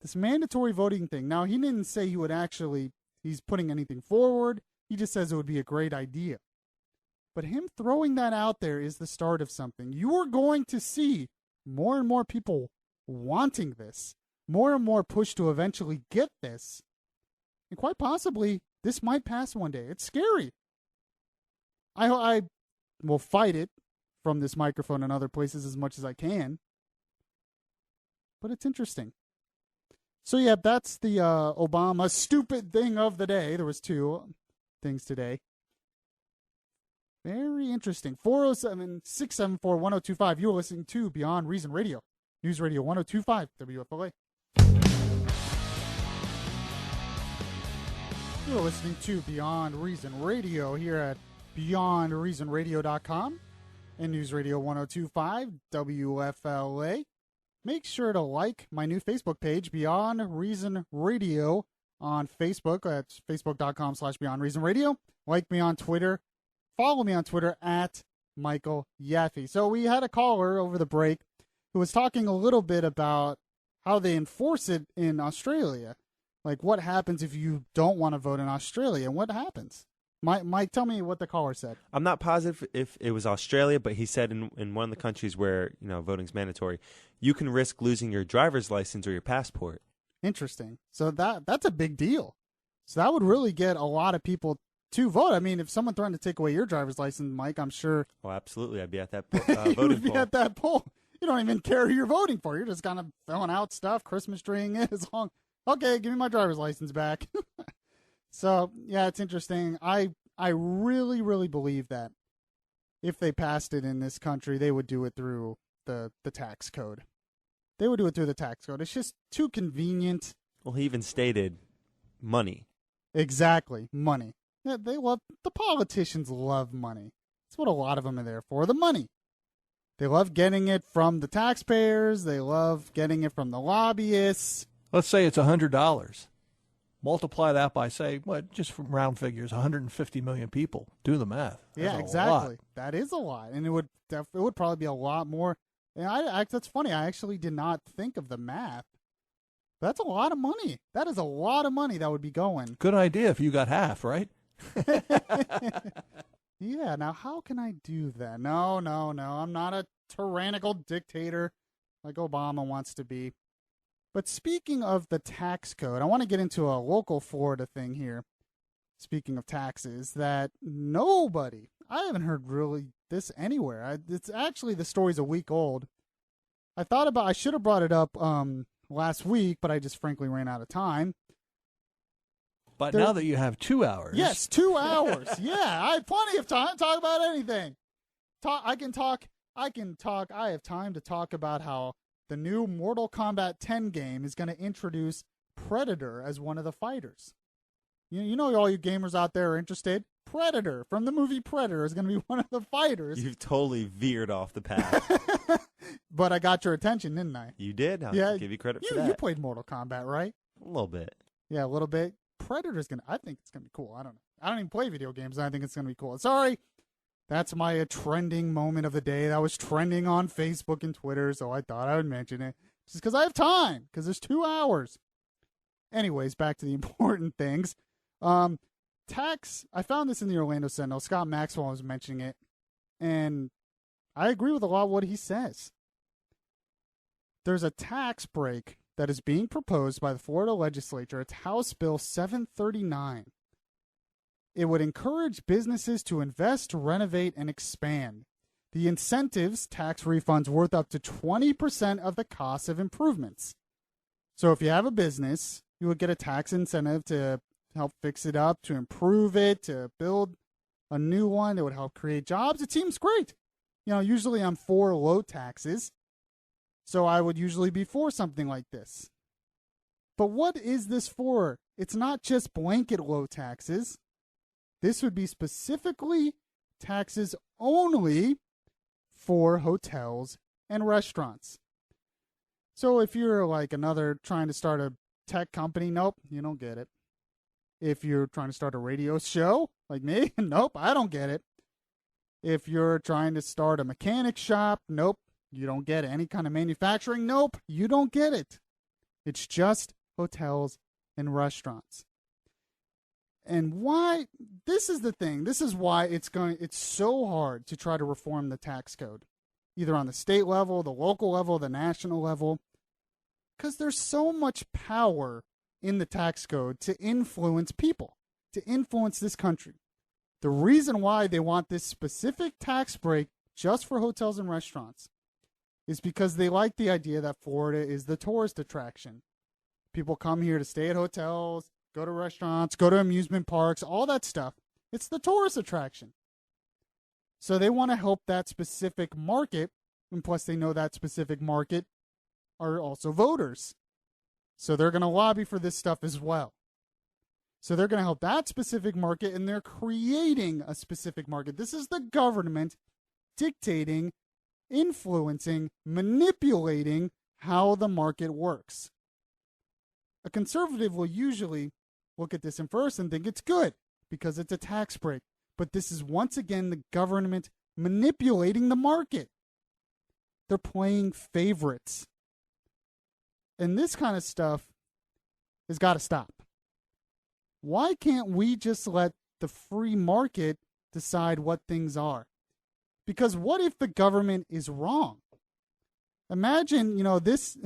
This mandatory voting thing. Now, he didn't say he's putting anything forward. He just says it would be a great idea. But him throwing that out there is the start of something. You are going to see more and more people wanting this, more and more push to eventually get this. And quite possibly, this might pass one day. It's scary. I will fight it from this microphone and other places as much as I can. But it's interesting. So, yeah, that's the Obama stupid thing of the day. There was two things today. Very interesting. 407-674-1025. You're listening to Beyond Reason Radio. News Radio 1025 WFLA. You're listening to Beyond Reason Radio here at BeyondReasonRadio.com and News Radio 1025 WFLA. Make sure to like my new Facebook page, Beyond Reason Radio, on Facebook. That's facebook.com/Beyond Reason Radio. Like me on Twitter. Follow me on Twitter at Michael Yaffee. So we had a caller over the break who was talking a little bit about how they enforce it in Australia. Like, what happens if you don't want to vote in Australia? And what happens? Mike, tell me what the caller said. I'm not positive if it was Australia, but he said in one of the countries where, voting's mandatory, you can risk losing your driver's license or your passport. Interesting. So that's a big deal. So that would really get a lot of people to vote. I mean, if someone threatened to take away your driver's license, Mike, I'm sure. Oh, absolutely. I'd be at that voting you would be poll. at that poll. You don't even care who you're voting for. You're just kind of throwing out stuff, Christmas treeing it as long. Okay, give me my driver's license back. So, yeah, it's interesting. I really, really believe that if they passed it in this country, they would do it through the tax code. They would do it through the tax code. It's just too convenient. Well, he even stated money. Exactly, money. Yeah, the politicians love money. That's what a lot of them are there for, the money. They love getting it from the taxpayers. They love getting it from the lobbyists. Let's say it's $100. Multiply that by, say, just from round figures, 150 million people. Do the math. Yeah, exactly. That is a lot, and it would probably be a lot more. And that's funny. I actually did not think of the math. That's a lot of money. That is a lot of money that would be going. Good idea if you got half, right? Yeah. Now, how can I do that? No. I'm not a tyrannical dictator like Obama wants to be. But speaking of the tax code, I want to get into a local Florida thing here. Speaking of taxes, that nobody, I haven't heard really this anywhere. It's actually, the story's a week old. I should have brought it up last week, but I just frankly ran out of time. But now that you have 2 hours. Yes, 2 hours. Yeah, I have plenty of time to talk about anything. I have time to talk about how the new Mortal Kombat 10 game is going to introduce Predator as one of the fighters. You know, all you gamers out there are interested. Predator from the movie Predator is going to be one of the fighters. You've totally veered off the path. But I got your attention, didn't I? You did. I'll give you credit for that. You played Mortal Kombat, right? A little bit. Yeah, a little bit. Predator's I think it's going to be cool. I don't know. I don't even play video games, and I think it's going to be cool. Sorry. That's my trending moment of the day. That was trending on Facebook and Twitter, so I thought I would mention it. Just because I have time, because there's 2 hours. Anyways, back to the important things. Tax, I found this in the Orlando Sentinel. Scott Maxwell was mentioning it, and I agree with a lot of what he says. There's a tax break that is being proposed by the Florida legislature. It's House Bill 739. It would encourage businesses to invest, renovate, and expand. The incentives, tax refunds worth up to 20% of the cost of improvements. So if you have a business, you would get a tax incentive to help fix it up, to improve it, to build a new one. It would help create jobs. It seems great. You know, usually I'm for low taxes, so I would usually be for something like this. But what is this for? It's not just blanket low taxes. This would be specifically taxes only for hotels and restaurants. So if you're like another trying to start a tech company, nope, you don't get it. If you're trying to start a radio show like me, nope, I don't get it. If you're trying to start a mechanic shop, nope, you don't get it. Any kind of manufacturing, nope, you don't get it. It's just hotels and restaurants. And why? This is the thing. This is why it's so hard to try to reform the tax code, either on the state level, the local level, the national level, because there's so much power in the tax code to influence people, to influence this country. The reason why they want this specific tax break just for hotels and restaurants is because they like the idea that Florida is the tourist attraction. People come here to stay at hotels, go to restaurants, go to amusement parks, all that stuff. It's the tourist attraction. So they want to help that specific market, and plus they know that specific market are also voters. So they're going to lobby for this stuff as well. So they're going to help that specific market, and they're creating a specific market. This is the government dictating, influencing, manipulating how the market works. A conservative will usually look at this in first and think it's good because it's a tax break. But this is once again the government manipulating the market. They're playing favorites. And this kind of stuff has got to stop. Why can't we just let the free market decide what things are? Because what if the government is wrong? Imagine, this...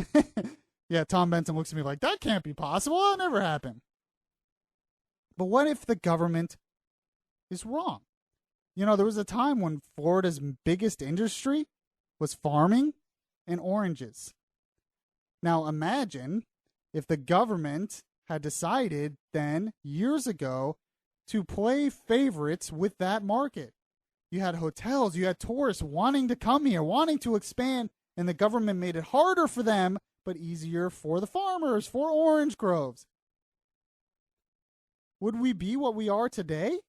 Yeah, Tom Benson looks at me like, that can't be possible. That'll never happen. But what if the government is wrong? There was a time when Florida's biggest industry was farming and oranges. Now imagine if the government had decided then, years ago, to play favorites with that market. You had hotels, you had tourists wanting to come here, wanting to expand, and the government made it harder for them but easier for the farmers, for orange groves. Would we be what we are today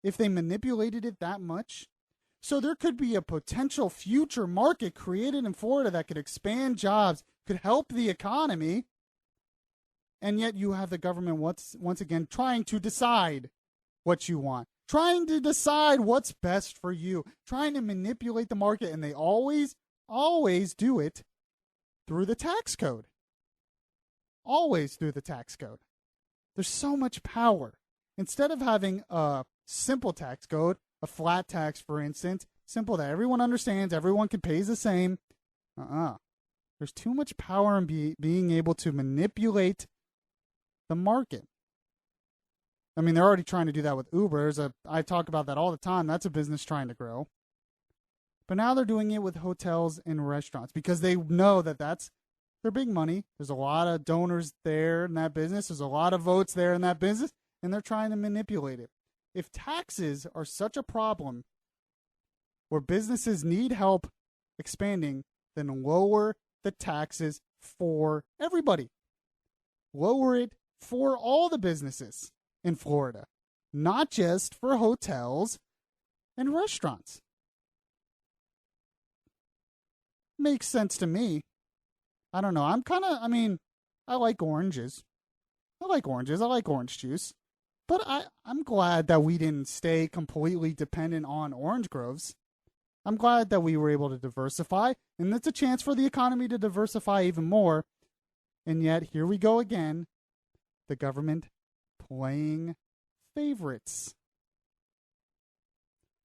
if they manipulated it that much? So there could be a potential future market created in Florida that could expand jobs, could help the economy, and yet you have the government once again trying to decide what you want, trying to decide what's best for you, trying to manipulate the market, and they always do it through the tax code. Always through the tax code. There's so much power. Instead of having a simple tax code, a flat tax, for instance, simple that everyone understands, everyone can pay the same. There's too much power in being able to manipulate the market. I mean, they're already trying to do that with Uber. I talk about that all the time. That's a business trying to grow. But now they're doing it with hotels and restaurants because they know that that's their big money. There's a lot of donors there in that business. There's a lot of votes there in that business, and they're trying to manipulate it. If taxes are such a problem where businesses need help expanding, then lower the taxes for everybody. Lower it for all the businesses in Florida, not just for hotels and restaurants. Makes sense to me. I don't know. I like oranges. I like orange juice. But I'm glad that we didn't stay completely dependent on orange groves. I'm glad that we were able to diversify, and it's a chance for the economy to diversify even more. And yet, here we go again, the government playing favorites.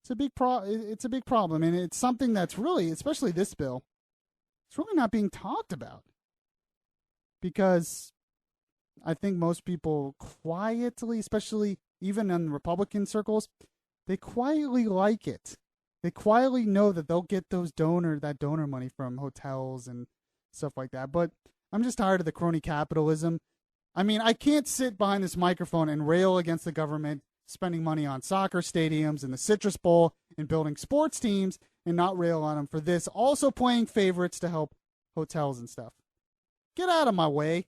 It's a big problem, and it's something that's really, especially this bill, it's really not being talked about. Because I think most people quietly, especially even in Republican circles, they quietly like it. They quietly know that they'll get that donor money from hotels and stuff like that. But I'm just tired of the crony capitalism. I mean, I can't sit behind this microphone and rail against the government spending money on soccer stadiums and the Citrus Bowl and building sports teams and not rail on them for this, also playing favorites to help hotels and stuff. Get out of my way.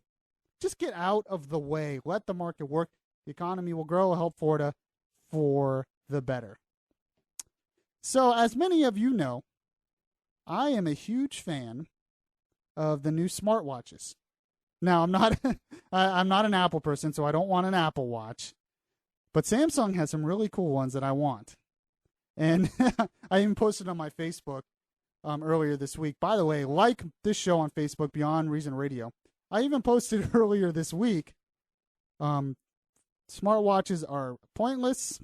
Just get out of the way. Let the market work. The economy will grow. Help Florida for the better. So, as many of you know, I am a huge fan of the new smartwatches. Now, I'm not an Apple person, so I don't want an Apple Watch. But Samsung has some really cool ones that I want. And I even posted on my Facebook earlier this week. By the way, like this show on Facebook, Beyond Reason Radio. I even posted earlier this week, smartwatches are pointless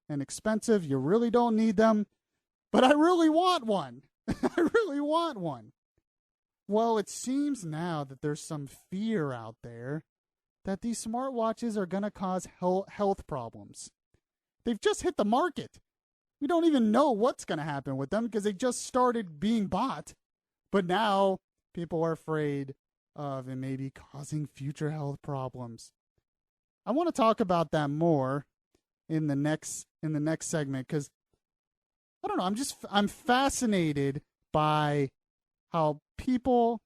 and expensive. You really don't need them. But I really want one. I really want one. Well, it seems now that there's some fear out there that these smartwatches are going to cause health problems. They've just hit the market. We don't even know what's going to happen with them because they just started being bought. But now people are afraid of it maybe causing future health problems. I want to talk about that more in the next segment because I don't know, I'm fascinated by how people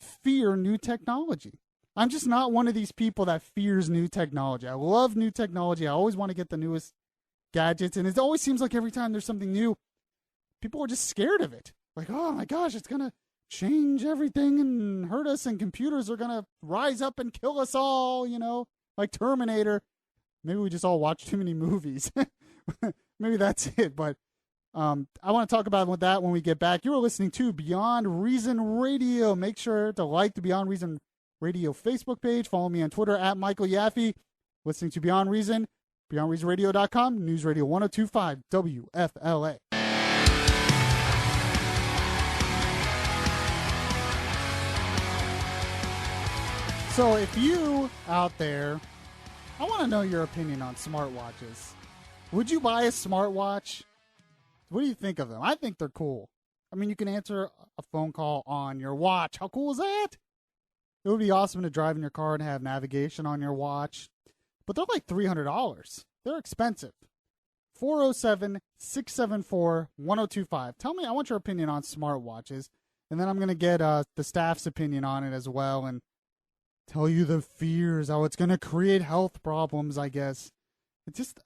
fear new technology. I'm just not one of these people that fears new technology. I love new technology. I always want to get the newest gadgets, and it always seems like every time there's something new, people are just scared of it. Like, oh my gosh, it's going to change everything and hurt us, and computers are going to rise up and kill us all, like Terminator. Maybe we just all watch too many movies. Maybe that's it, but I want to talk about that when we get back. You are listening to Beyond Reason Radio. Make sure to like the Beyond Reason Radio Facebook page. Follow me on Twitter at Michael Yaffee. Listening to Beyond Reason, BeyondReasonRadio.com, News Radio 102.5 WFLA. So if you out there, I want to know your opinion on smartwatches. Would you buy a smartwatch? What do you think of them? I think they're cool. I mean, you can answer a phone call on your watch. How cool is that? It would be awesome to drive in your car and have navigation on your watch. But they're like $300. They're expensive. 407-674-1025. Tell me, I want your opinion on smartwatches. And then I'm going to get the staff's opinion on it as well and tell you the fears, how it's going to create health problems, I guess. It's just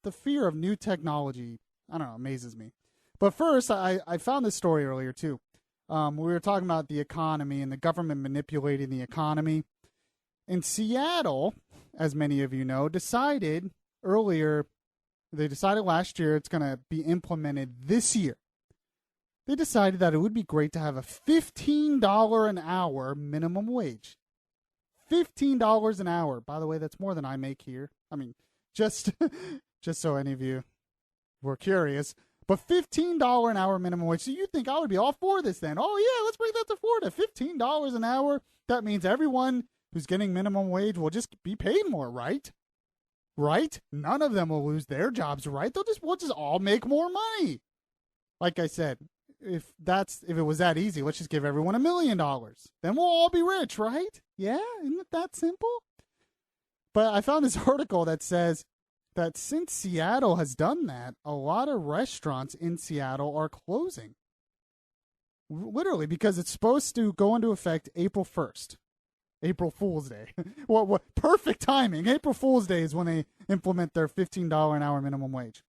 the fear of new technology. I don't know, amazes me. But first, I found this story earlier, too. We were talking about the economy and the government manipulating the economy. In Seattle, as many of you know, decided last year it's going to be implemented this year. They decided that it would be great to have a $15 an hour minimum wage. $15 an hour. By the way, that's more than I make here. I mean, just so any of you were curious. But $15 an hour minimum wage. So you think I would be all for this then? Oh, yeah, let's bring that to Florida. $15 an hour. That means everyone who's getting minimum wage will just be paid more, right? right? None of them will lose their jobs, right? We'll just all make more money. Like I said, if it was that easy, let's just give everyone $1 million. Then we'll all be rich, right? Yeah, isn't it that simple? But I found this article that says that since Seattle has done that, a lot of restaurants in Seattle are closing. Literally, because it's supposed to go into effect April 1st. April Fool's Day. What perfect timing. April Fool's Day is when they implement their $15 an hour minimum wage.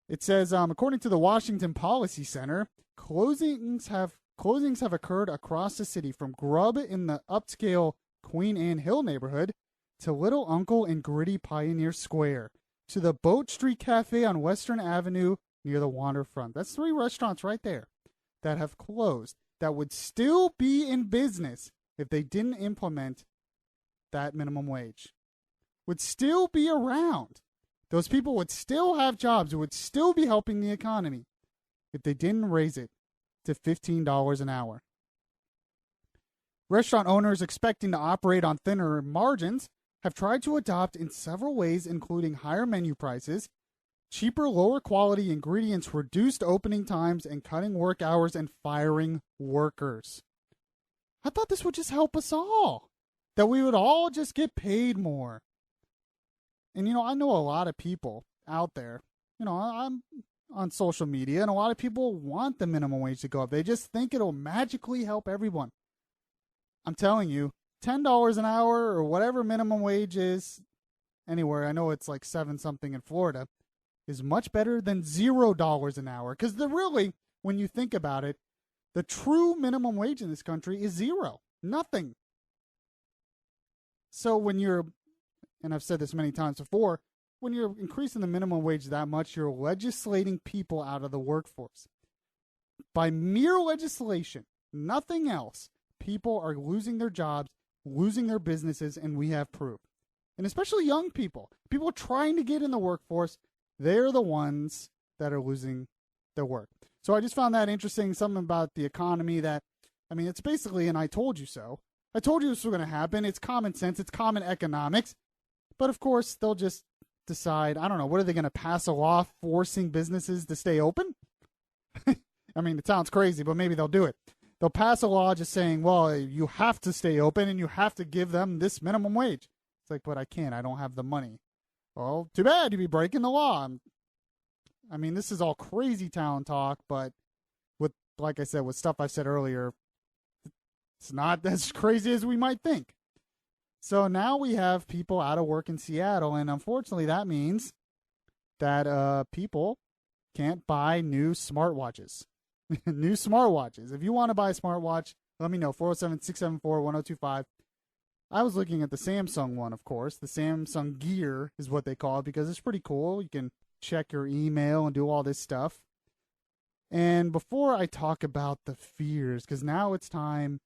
It says, according to the Washington Policy Center, closings have occurred across the city, from Grub in the upscale Queen Anne Hill neighborhood to Little Uncle in gritty Pioneer Square to the Boat Street Cafe on Western Avenue near the waterfront. That's 3 restaurants right there that have closed that would still be in business if they didn't implement that minimum wage. Would still be around. Those people would still have jobs. It would still be helping the economy if they didn't raise it to $15 an hour. Restaurant owners expecting to operate on thinner margins have tried to adopt in several ways, including higher menu prices, cheaper, lower quality ingredients, reduced opening times, and cutting work hours and firing workers. I thought this would just help us all, that we would all just get paid more. And, I know a lot of people out there, I'm on social media, and a lot of people want the minimum wage to go up. They just think it'll magically help everyone. I'm telling you, $10 an hour or whatever minimum wage is anywhere, I know it's like 7 something in Florida, is much better than $0 an hour. Because really, when you think about it, the true minimum wage in this country is 0. Nothing. So when you're, and I've said this many times before, when you're increasing the minimum wage that much, you're legislating people out of the workforce. By mere legislation, nothing else, people are losing their jobs, losing their businesses, and we have proof. And especially young people trying to get in the workforce, they're the ones that are losing their work. So I just found that interesting, something about the economy that, it's basically an I told you so. I told you this was going to happen. It's common sense. It's common economics. But of course, they'll just decide, I don't know, what are they going to pass a law forcing businesses to stay open? It sounds crazy, but maybe they'll do it. They'll pass a law just saying, well, you have to stay open and you have to give them this minimum wage. It's like, but I can't. I don't have the money. Well, too bad. You'd be breaking the law. This is all crazy town talk, but like I said, with stuff I said earlier, it's not as crazy as we might think. So now we have people out of work in Seattle, and unfortunately that means that people can't buy new smartwatches. New smartwatches. If you want to buy a smartwatch, let me know, 407-674-1025. I was looking at the Samsung one, of course. The Samsung Gear is what they call it because it's pretty cool. You can check your email and do all this stuff. And before I talk about the fears, because now it's time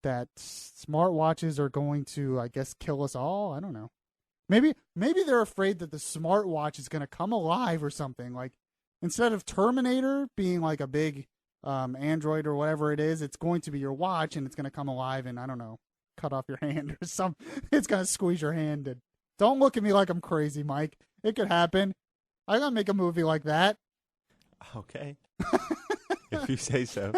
that smartwatches are going to, I guess, kill us all. I don't know. Maybe they're afraid that the smartwatch is going to come alive or something. Like, instead of Terminator being like a big Android or whatever it is, it's going to be your watch and it's going to come alive and, I don't know, cut off your hand or something. It's going to squeeze your hand. And don't look at me like I'm crazy, Mike. It could happen. I'm going to make a movie like that. Okay. If you say so.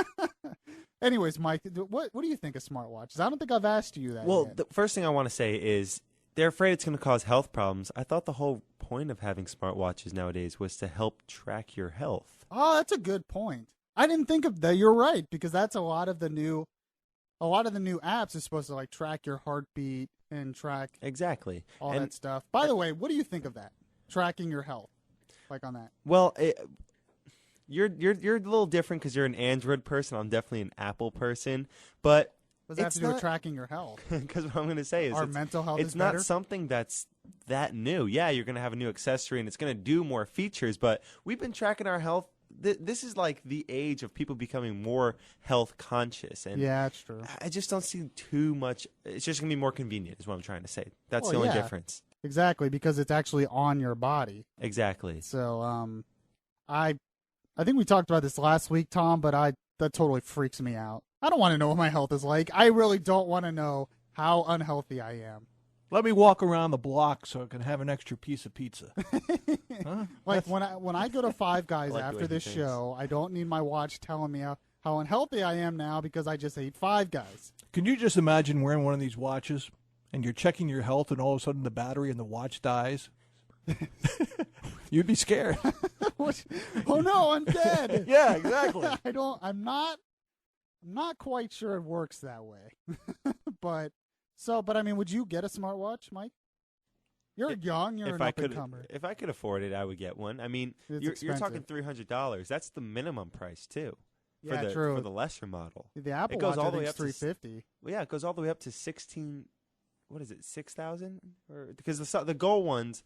Anyways, Mike, what do you think of smartwatches? I don't think I've asked you that Well, yet. the first thing I want to say is they're afraid it's going to cause health problems. I thought the whole point of having smartwatches nowadays was to help track your health. Oh, that's a good point. I didn't think of that. You're right, because that's a lot of the new apps is supposed to like track your heartbeat and track exactly all that stuff. By the way, what do you think of that? Tracking your health, like on that? Well, you're a little different because you're an Android person. I'm definitely an Apple person, but what does that have to do with tracking your health? Because what I'm going to say is our mental health it's is not better? something that's that new. Yeah, you're going to have a new accessory and it's going to do more features, but we've been tracking our health. This is like the age of people becoming more health conscious. And yeah, that's true. I just don't see too much. It's just going to be more convenient is what I'm trying to say. That's the only difference. Exactly, because it's actually on your body. Exactly. So I think we talked about this last week, Tom, but that totally freaks me out. I don't want to know what my health is like. I really don't want to know how unhealthy I am. Let me walk around the block so I can have an extra piece of pizza. Huh? Like when I go to Five Guys like the way after he this thinks. show, I don't need my watch telling me how unhealthy I am now because I just ate Five Guys. Can you just imagine wearing one of these watches and you're checking your health and all of a sudden the battery in the watch dies? You'd be scared. Oh no, I'm dead. Yeah, exactly. I'm not quite sure it works that way. but I mean, would you get a smartwatch, Mike? You're young, you're an up and comer. If I could afford it, I would get one. I mean, you're talking $300. That's the minimum price too. Yeah, true. For the lesser model. The Apple It goes Watch all I the way think up is to $350. Well, yeah, it goes all the way up to 16. What is it? 6,000? Or because the gold ones,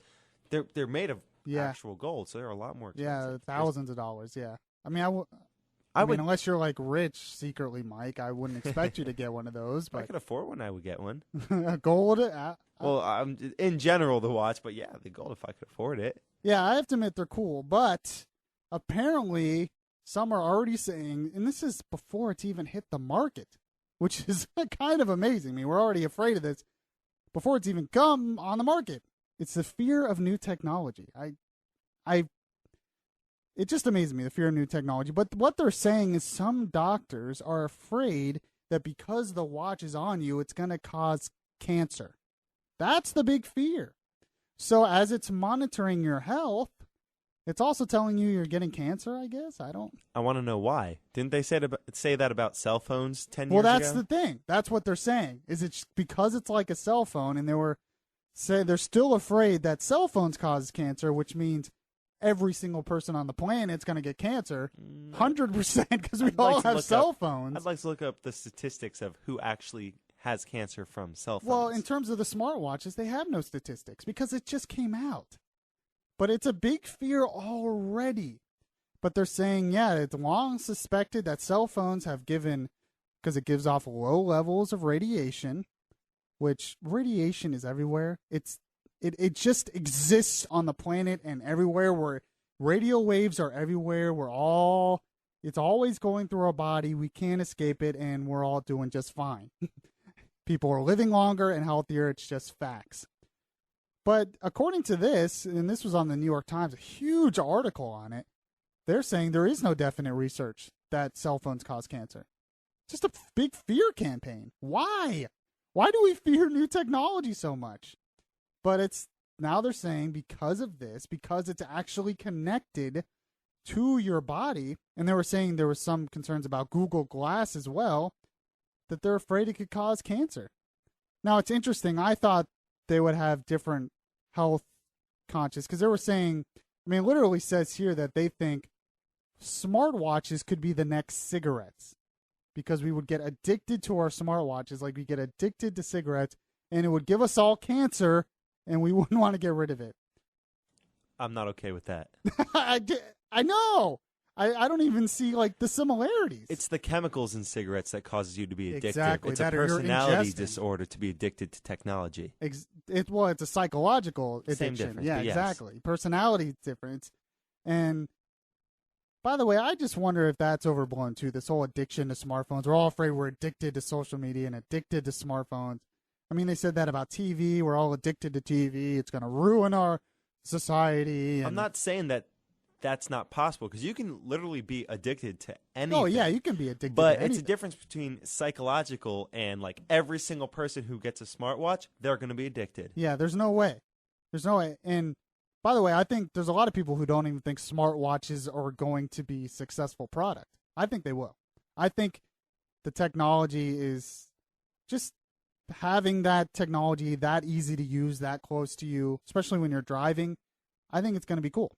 they're made of actual gold, so they're a lot more expensive. Yeah, thousands of dollars. Yeah, I mean, I mean, would, unless you're like rich secretly, Mike, I wouldn't expect you to get one of those. if I But could afford one, I would get one. gold. Well, in general, the watch, but yeah, the gold if I could afford it. Yeah, I have to admit they're cool, but apparently some are already saying, and this is before it's even hit the market, which is kind of amazing. I mean, we're already afraid of this before it's even come on the market. It's the fear of new technology. It just amazes me, the fear of new technology. But what they're saying is some doctors are afraid that because the watch is on you, it's going to cause cancer. That's the big fear. So as it's monitoring your health, it's also telling you you're getting cancer, I guess. I want to know why. Didn't they say that about cell phones 10 years ago? Well, that's the thing. That's what they're saying. Is it's because it's like a cell phone, and they're still afraid that cell phones cause cancer, which means every single person on the planet is going to get cancer, 100%, because we all have cell phones. I'd like to look up the statistics of who actually has cancer from cell phones. Well, in terms of the smartwatches, they have no statistics because it just came out. But it's a big fear already. But they're saying, yeah, it's long suspected that cell phones have given, because it gives off low levels of radiation, which radiation is everywhere. It just exists on the planet and everywhere. Where radio waves are everywhere. It's always going through our body. We can't escape it, and we're all doing just fine. People are living longer and healthier. It's just facts. But according to this, and this was on the New York Times, a huge article on it, they're saying there is no definite research that cell phones cause cancer. Just a big fear campaign. Why? Why do we fear new technology so much? But now they're saying because of this, because it's actually connected to your body, and they were saying there was some concerns about Google Glass as well, that they're afraid it could cause cancer. Now, it's interesting. I thought they would have different health conscious, because they were saying, I mean, it literally says here that they think smartwatches could be the next cigarettes, because we would get addicted to our smartwatches like we get addicted to cigarettes, and it would give us all cancer, and we wouldn't want to get rid of it. I'm not okay with that. I know. I don't even see like the similarities. It's the chemicals in cigarettes that causes you to be addicted. Exactly. It's a personality disorder to be addicted to technology. It's a psychological addiction. Same difference. Yeah, But yes. exactly. Personality difference. And by the way, I just wonder if that's overblown too, this whole addiction to smartphones. We're all afraid we're addicted to social media and addicted to smartphones. I mean, they said that about TV. We're all addicted to TV. It's going to ruin our society. And I'm not saying that that's not possible, because you can literally be addicted to anything. Oh, yeah, you can be addicted but to anything. it's a difference between psychological and like every single person who gets a smartwatch, they're going to be addicted. Yeah, there's no way. There's no way. And by the way, I think there's a lot of people who don't even think smartwatches are going to be a successful product. I think they will. I think the technology is just having that technology that easy to use, that close to you, especially when you're driving. I think it's going to be cool.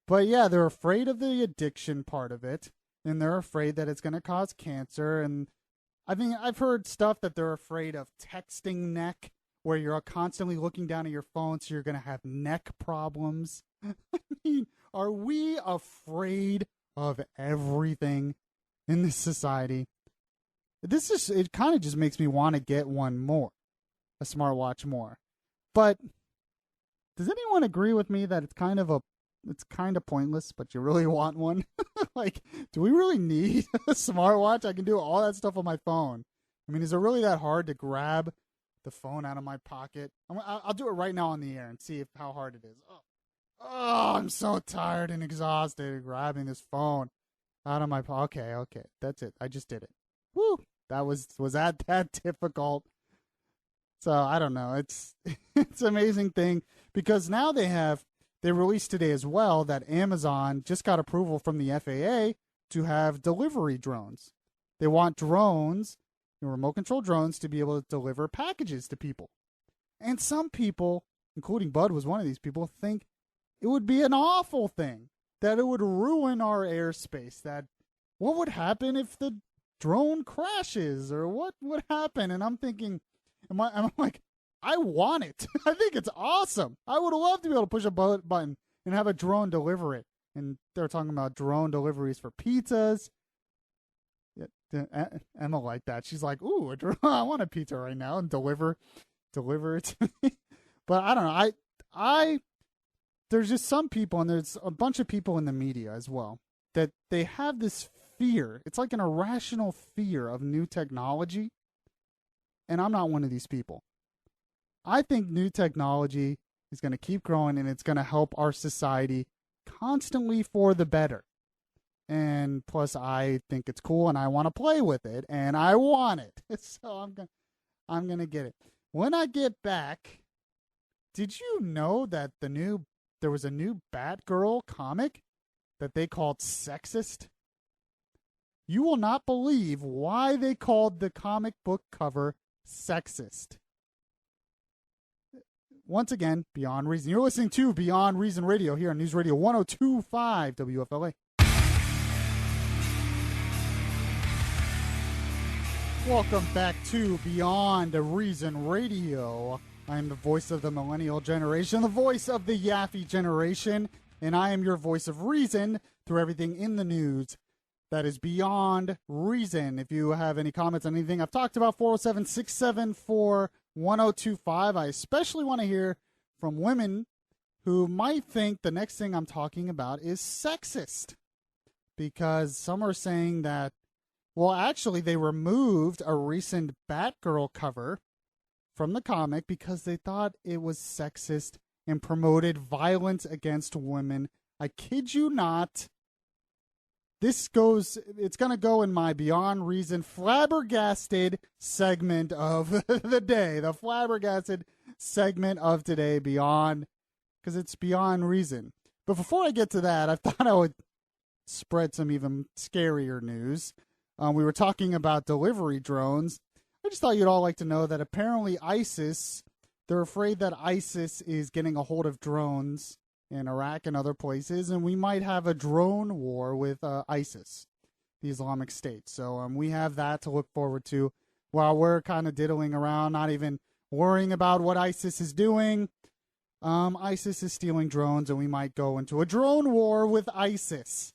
But yeah, they're afraid of the addiction part of it, and they're afraid that it's going to cause cancer. And I think I've heard stuff that they're afraid of texting neck, where you're constantly looking down at your phone, so you're going to have neck problems. I mean, are we afraid of everything in this society? It kind of just makes me want to get one more, a smartwatch more. But does anyone agree with me that it's kind of pointless, but you really want one? Like, do we really need a smartwatch? I can do all that stuff on my phone. I mean, is it really that hard to grab the phone out of my pocket. I'll do it right now on the air and see how hard it is. Oh, I'm so tired and exhausted grabbing this phone out of my pocket. Okay, that's it. I just did it. Woo! That was that difficult? So I don't know. It's it's an amazing thing because now they released today as well that Amazon just got approval from the FAA to have delivery drones. They want drones, remote control drones, to be able to deliver packages to people. And some people, including Bud was one of these people, think it would be an awful thing, that it would ruin our airspace, that what would happen if the drone crashes or what would happen? And I'm thinking, I'm like, I want it. I think it's awesome. I would love to be able to push a button and have a drone deliver it. And they're talking about drone deliveries for pizzas. Emma liked that. She's like, ooh, I want a pizza right now and deliver it to me. But I don't know. I there's just some people, and there's a bunch of people in the media as well, that they have this fear. It's like an irrational fear of new technology. And I'm not one of these people. I think new technology is going to keep growing, and it's going to help our society constantly for the better. And plus, I think it's cool, and I want to play with it, and I want it. So I'm gonna get it. When I get back, did you know that there was a new Batgirl comic that they called Sexist? You will not believe why they called the comic book cover Sexist. Once again, Beyond Reason. You're listening to Beyond Reason Radio here on News Radio 102.5 WFLA. Welcome back to Beyond Reason Radio. I am the voice of the millennial generation, the voice of the Yaffee generation, and I am your voice of reason through everything in the news that is beyond reason. If you have any comments on anything I've talked about, 407-674-1025. I especially want to hear from women who might think the next thing I'm talking about is sexist, because some are saying that, well, actually, they removed a recent Batgirl cover from the comic because they thought it was sexist and promoted violence against women. I kid you not. It's going to go in my Beyond Reason flabbergasted segment of the day. The flabbergasted segment of today, because it's Beyond Reason. But before I get to that, I thought I would spread some even scarier news. We were talking about delivery drones. I just thought you'd all like to know that apparently they're afraid that ISIS is getting a hold of drones in Iraq and other places, and we might have a drone war with ISIS, the Islamic State. So we have that to look forward to while we're kind of diddling around, not even worrying about what ISIS is doing. ISIS is stealing drones, and we might go into a drone war with ISIS.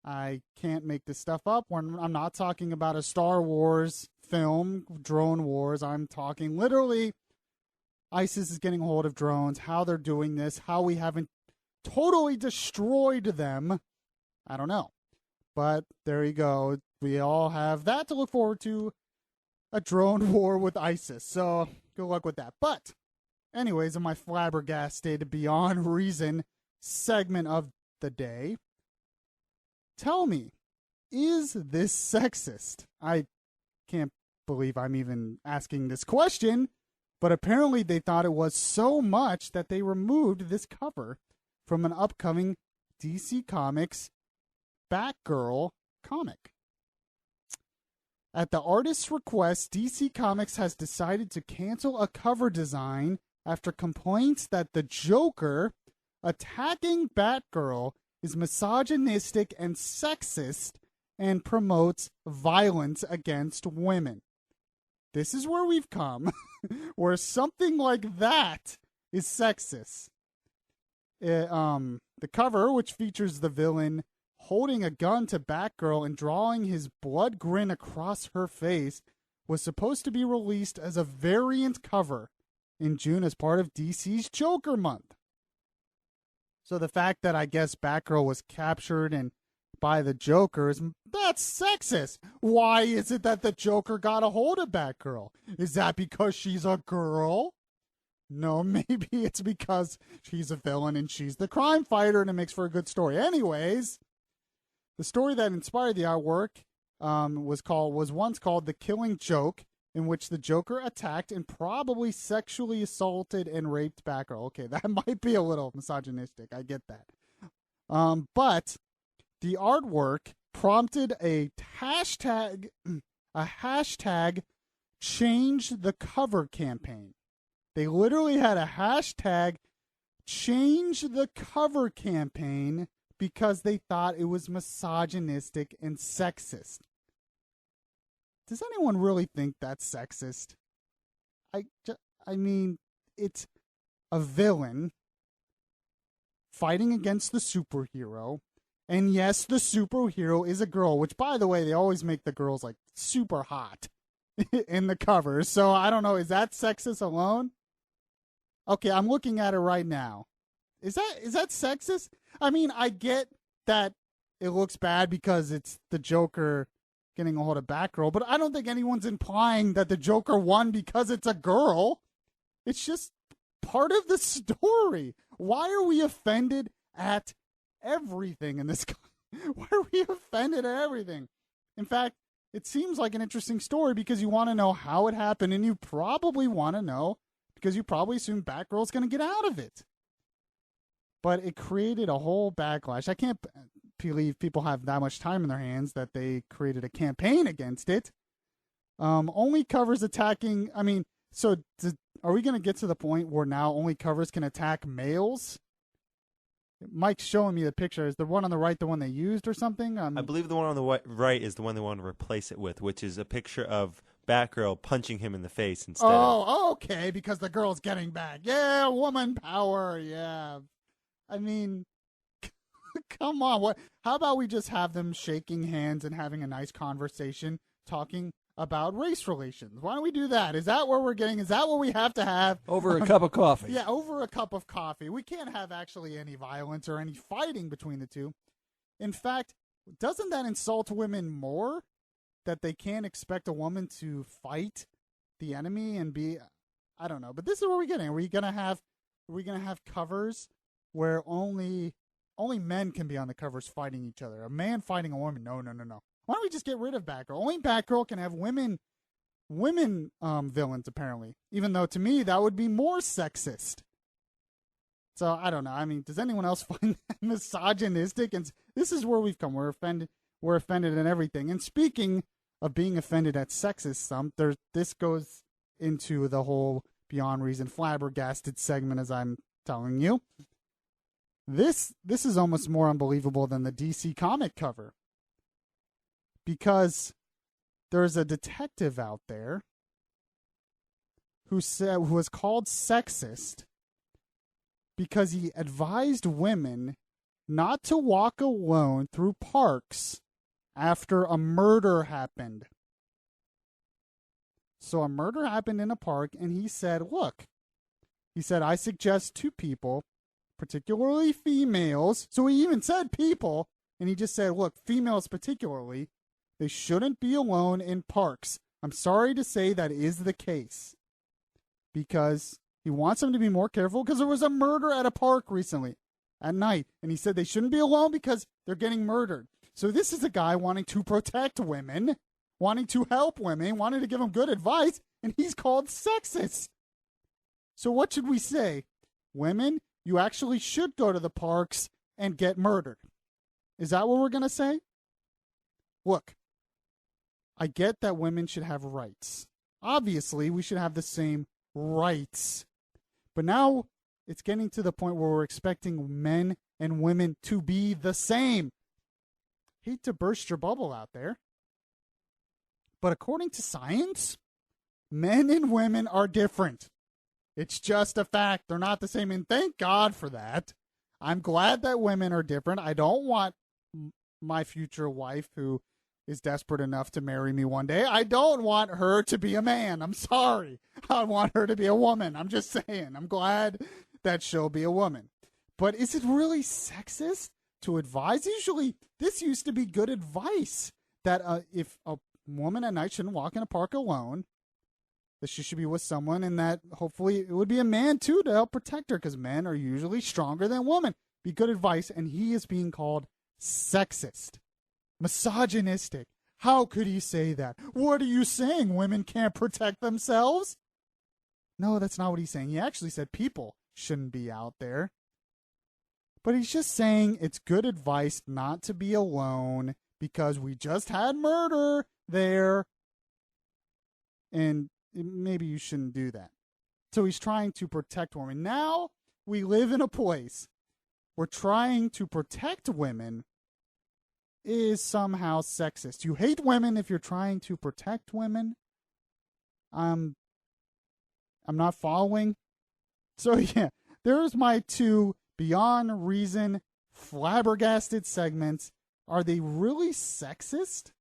I can't make this stuff up. I'm not talking about a Star Wars film, Drone Wars. I'm talking literally ISIS is getting hold of drones, how they're doing this, how we haven't totally destroyed them. I don't know. But there you go. We all have that to look forward to, a drone war with ISIS. So good luck with that. But anyways, in my flabbergasted Beyond Reason segment of the day, tell me, is this sexist? I can't believe I'm even asking this question, but apparently they thought it was so much that they removed this cover from an upcoming DC Comics Batgirl comic. At the artist's request, DC Comics has decided to cancel a cover design after complaints that the Joker attacking Batgirl is misogynistic and sexist and promotes violence against women. This is where we've come, where something like that is sexist. The cover, which features the villain holding a gun to Batgirl and drawing his blood grin across her face, was supposed to be released as a variant cover in June as part of DC's Joker Month. So the fact that I guess Batgirl was captured and by the Joker, that's sexist. Why is it that the Joker got a hold of Batgirl? Is that because she's a girl? No, maybe it's because she's a villain and she's the crime fighter, and it makes for a good story. Anyways, the story that inspired the artwork was once called The Killing Joke, in which the Joker attacked and probably sexually assaulted and raped Batgirl. Okay, that might be a little misogynistic. I get that. But the artwork prompted a hashtag change the cover campaign. They literally had a hashtag change the cover campaign because they thought it was misogynistic and sexist. Does anyone really think that's sexist? I mean, it's a villain fighting against the superhero. And yes, the superhero is a girl, which, by the way, they always make the girls like super hot in the covers. So I don't know. Is that sexist alone? Okay, I'm looking at it right now. Is that sexist? I mean, I get that it looks bad because it's the Joker getting a hold of Batgirl, but I don't think anyone's implying that the Joker won because it's a girl. It's just part of the story. Why are we offended at everything in this? Why are we offended at everything? In fact, it seems like an interesting story because you want to know how it happened, and you probably want to know because you probably assume Batgirl's going to get out of it. But it created a whole backlash. I can't believe people have that much time in their hands that they created a campaign against it. Only covers attacking. I mean, so are we going to get to the point where now only covers can attack males? Mike's showing me the picture. Is the one on the right the one they used or something? I believe the one on the right is the one they want to replace it with, which is a picture of Batgirl punching him in the face instead. Oh, okay, because the girl's getting back. Yeah, woman power. Yeah. I mean, come on. How about we just have them shaking hands and having a nice conversation, talking about race relations? Why don't we do that? Is that where we're getting? Is that what we have to have? Over a cup of coffee. Yeah, over a cup of coffee. We can't have actually any violence or any fighting between the two. In fact, doesn't that insult women more? That they can't expect a woman to fight the enemy and be, I don't know. But this is where we're getting. Are we gonna have covers where only men can be on the covers fighting each other? A man fighting a woman? No. Why don't we just get rid of Batgirl? Only Batgirl can have women villains, apparently. Even though, to me, that would be more sexist. So, I don't know. I mean, does anyone else find that misogynistic? And this is where we've come. We're offended at everything. And speaking of being offended at sexism, this goes into the whole Beyond Reason flabbergasted segment, as I'm telling you. This is almost more unbelievable than the DC comic cover. Because there's a detective out there who was called sexist because he advised women not to walk alone through parks after a murder happened. So a murder happened in a park, and he said, I suggest to people, particularly females, so he even said people, and he just said, look, females particularly, they shouldn't be alone in parks. I'm sorry to say that is the case. Because he wants them to be more careful because there was a murder at a park recently at night. And he said they shouldn't be alone because they're getting murdered. So this is a guy wanting to protect women, wanting to help women, wanting to give them good advice, and he's called sexist. So what should we say? Women, you actually should go to the parks and get murdered. Is that what we're going to say? Look, I get that women should have rights. Obviously, we should have the same rights. But now it's getting to the point where we're expecting men and women to be the same. Hate to burst your bubble out there, but according to science, men and women are different. It's just a fact. They're not the same, and thank God for that. I'm glad that women are different. I don't want my future wife, who is desperate enough to marry me one day, I don't want her to be a man. I'm sorry. I want her to be a woman. I'm just saying. I'm glad that she'll be a woman. But is it really sexist to advise. Usually, this used to be good advice that if a woman at night shouldn't walk in a park alone, that she should be with someone, and that hopefully it would be a man too to help protect her, because men are usually stronger than women. Be good advice, and he is being called sexist, misogynistic. How could he say that? What are you saying? Women can't protect themselves? No, that's not what he's saying. He actually said people shouldn't be out there. But he's just saying it's good advice not to be alone because we just had murder there. And maybe you shouldn't do that. So he's trying to protect women. Now we live in a place where trying to protect women is somehow sexist. You hate women if you're trying to protect women. I'm not following. So yeah, there's my 2 Beyond Reason flabbergasted segments. Are they really sexist?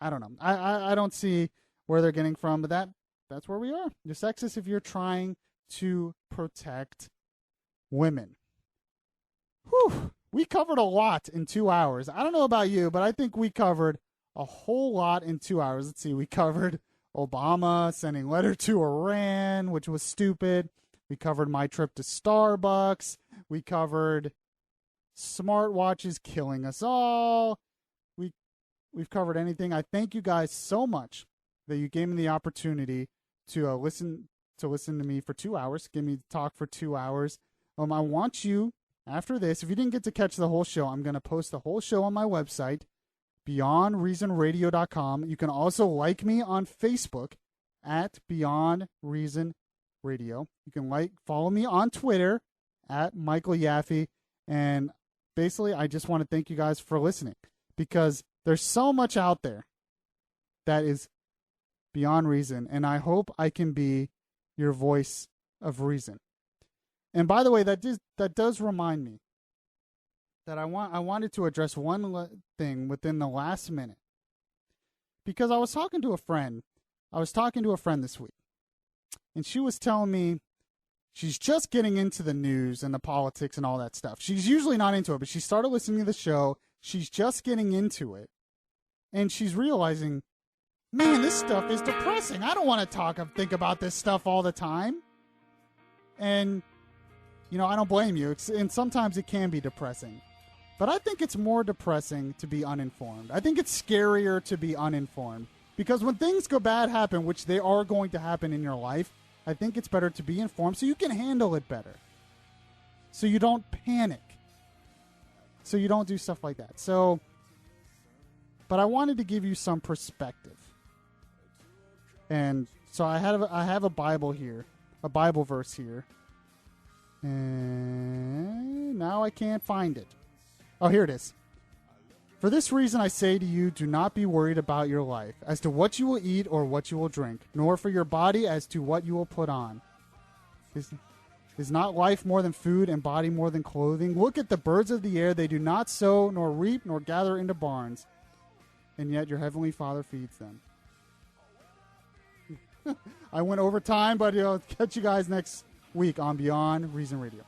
I don't know. I don't see where they're getting from, but that's where we are. You're sexist if you're trying to protect women. Whew. We covered a lot in 2 hours. I don't know about you, but I think we covered a whole lot in 2 hours. Let's see. We covered Obama sending letter to Iran, which was stupid. We covered my trip to Starbucks. We covered smartwatches killing us all. We've covered anything. I thank you guys so much that you gave me the opportunity to listen to me for 2 hours. Give me talk for 2 hours. I want you, after this, if you didn't get to catch the whole show, I'm going to post the whole show on my website, beyondreasonradio.com. You can also like me on Facebook at Beyond Reason Radio. You can follow me on Twitter at Michael Yaffee. And basically, I just want to thank you guys for listening, because there's so much out there that is beyond reason, and I hope I can be your voice of reason. And by the way, that does remind me that I wanted to address one thing within the last minute, because I was talking to a friend. This week, and she was telling me she's just getting into the news and the politics and all that stuff. She's usually not into it, but she started listening to the show. She's just getting into it. And she's realizing, man, this stuff is depressing. I don't want to think about this stuff all the time. And, I don't blame you. And sometimes it can be depressing. But I think it's more depressing to be uninformed. I think it's scarier to be uninformed. Because when things go bad happen, which they are going to happen in your life, I think it's better to be informed so you can handle it better. So you don't panic. So you don't do stuff like that. But I wanted to give you some perspective. And so I have a Bible here, a Bible verse here. And now I can't find it. Oh, here it is. For this reason I say to you, do not be worried about your life, as to what you will eat or what you will drink, nor for your body as to what you will put on. Is not life more than food, and body more than clothing? Look at the birds of the air. They do not sow, nor reap, nor gather into barns, and yet your heavenly Father feeds them. I went over time, but catch you guys next week on Beyond Reason Radio.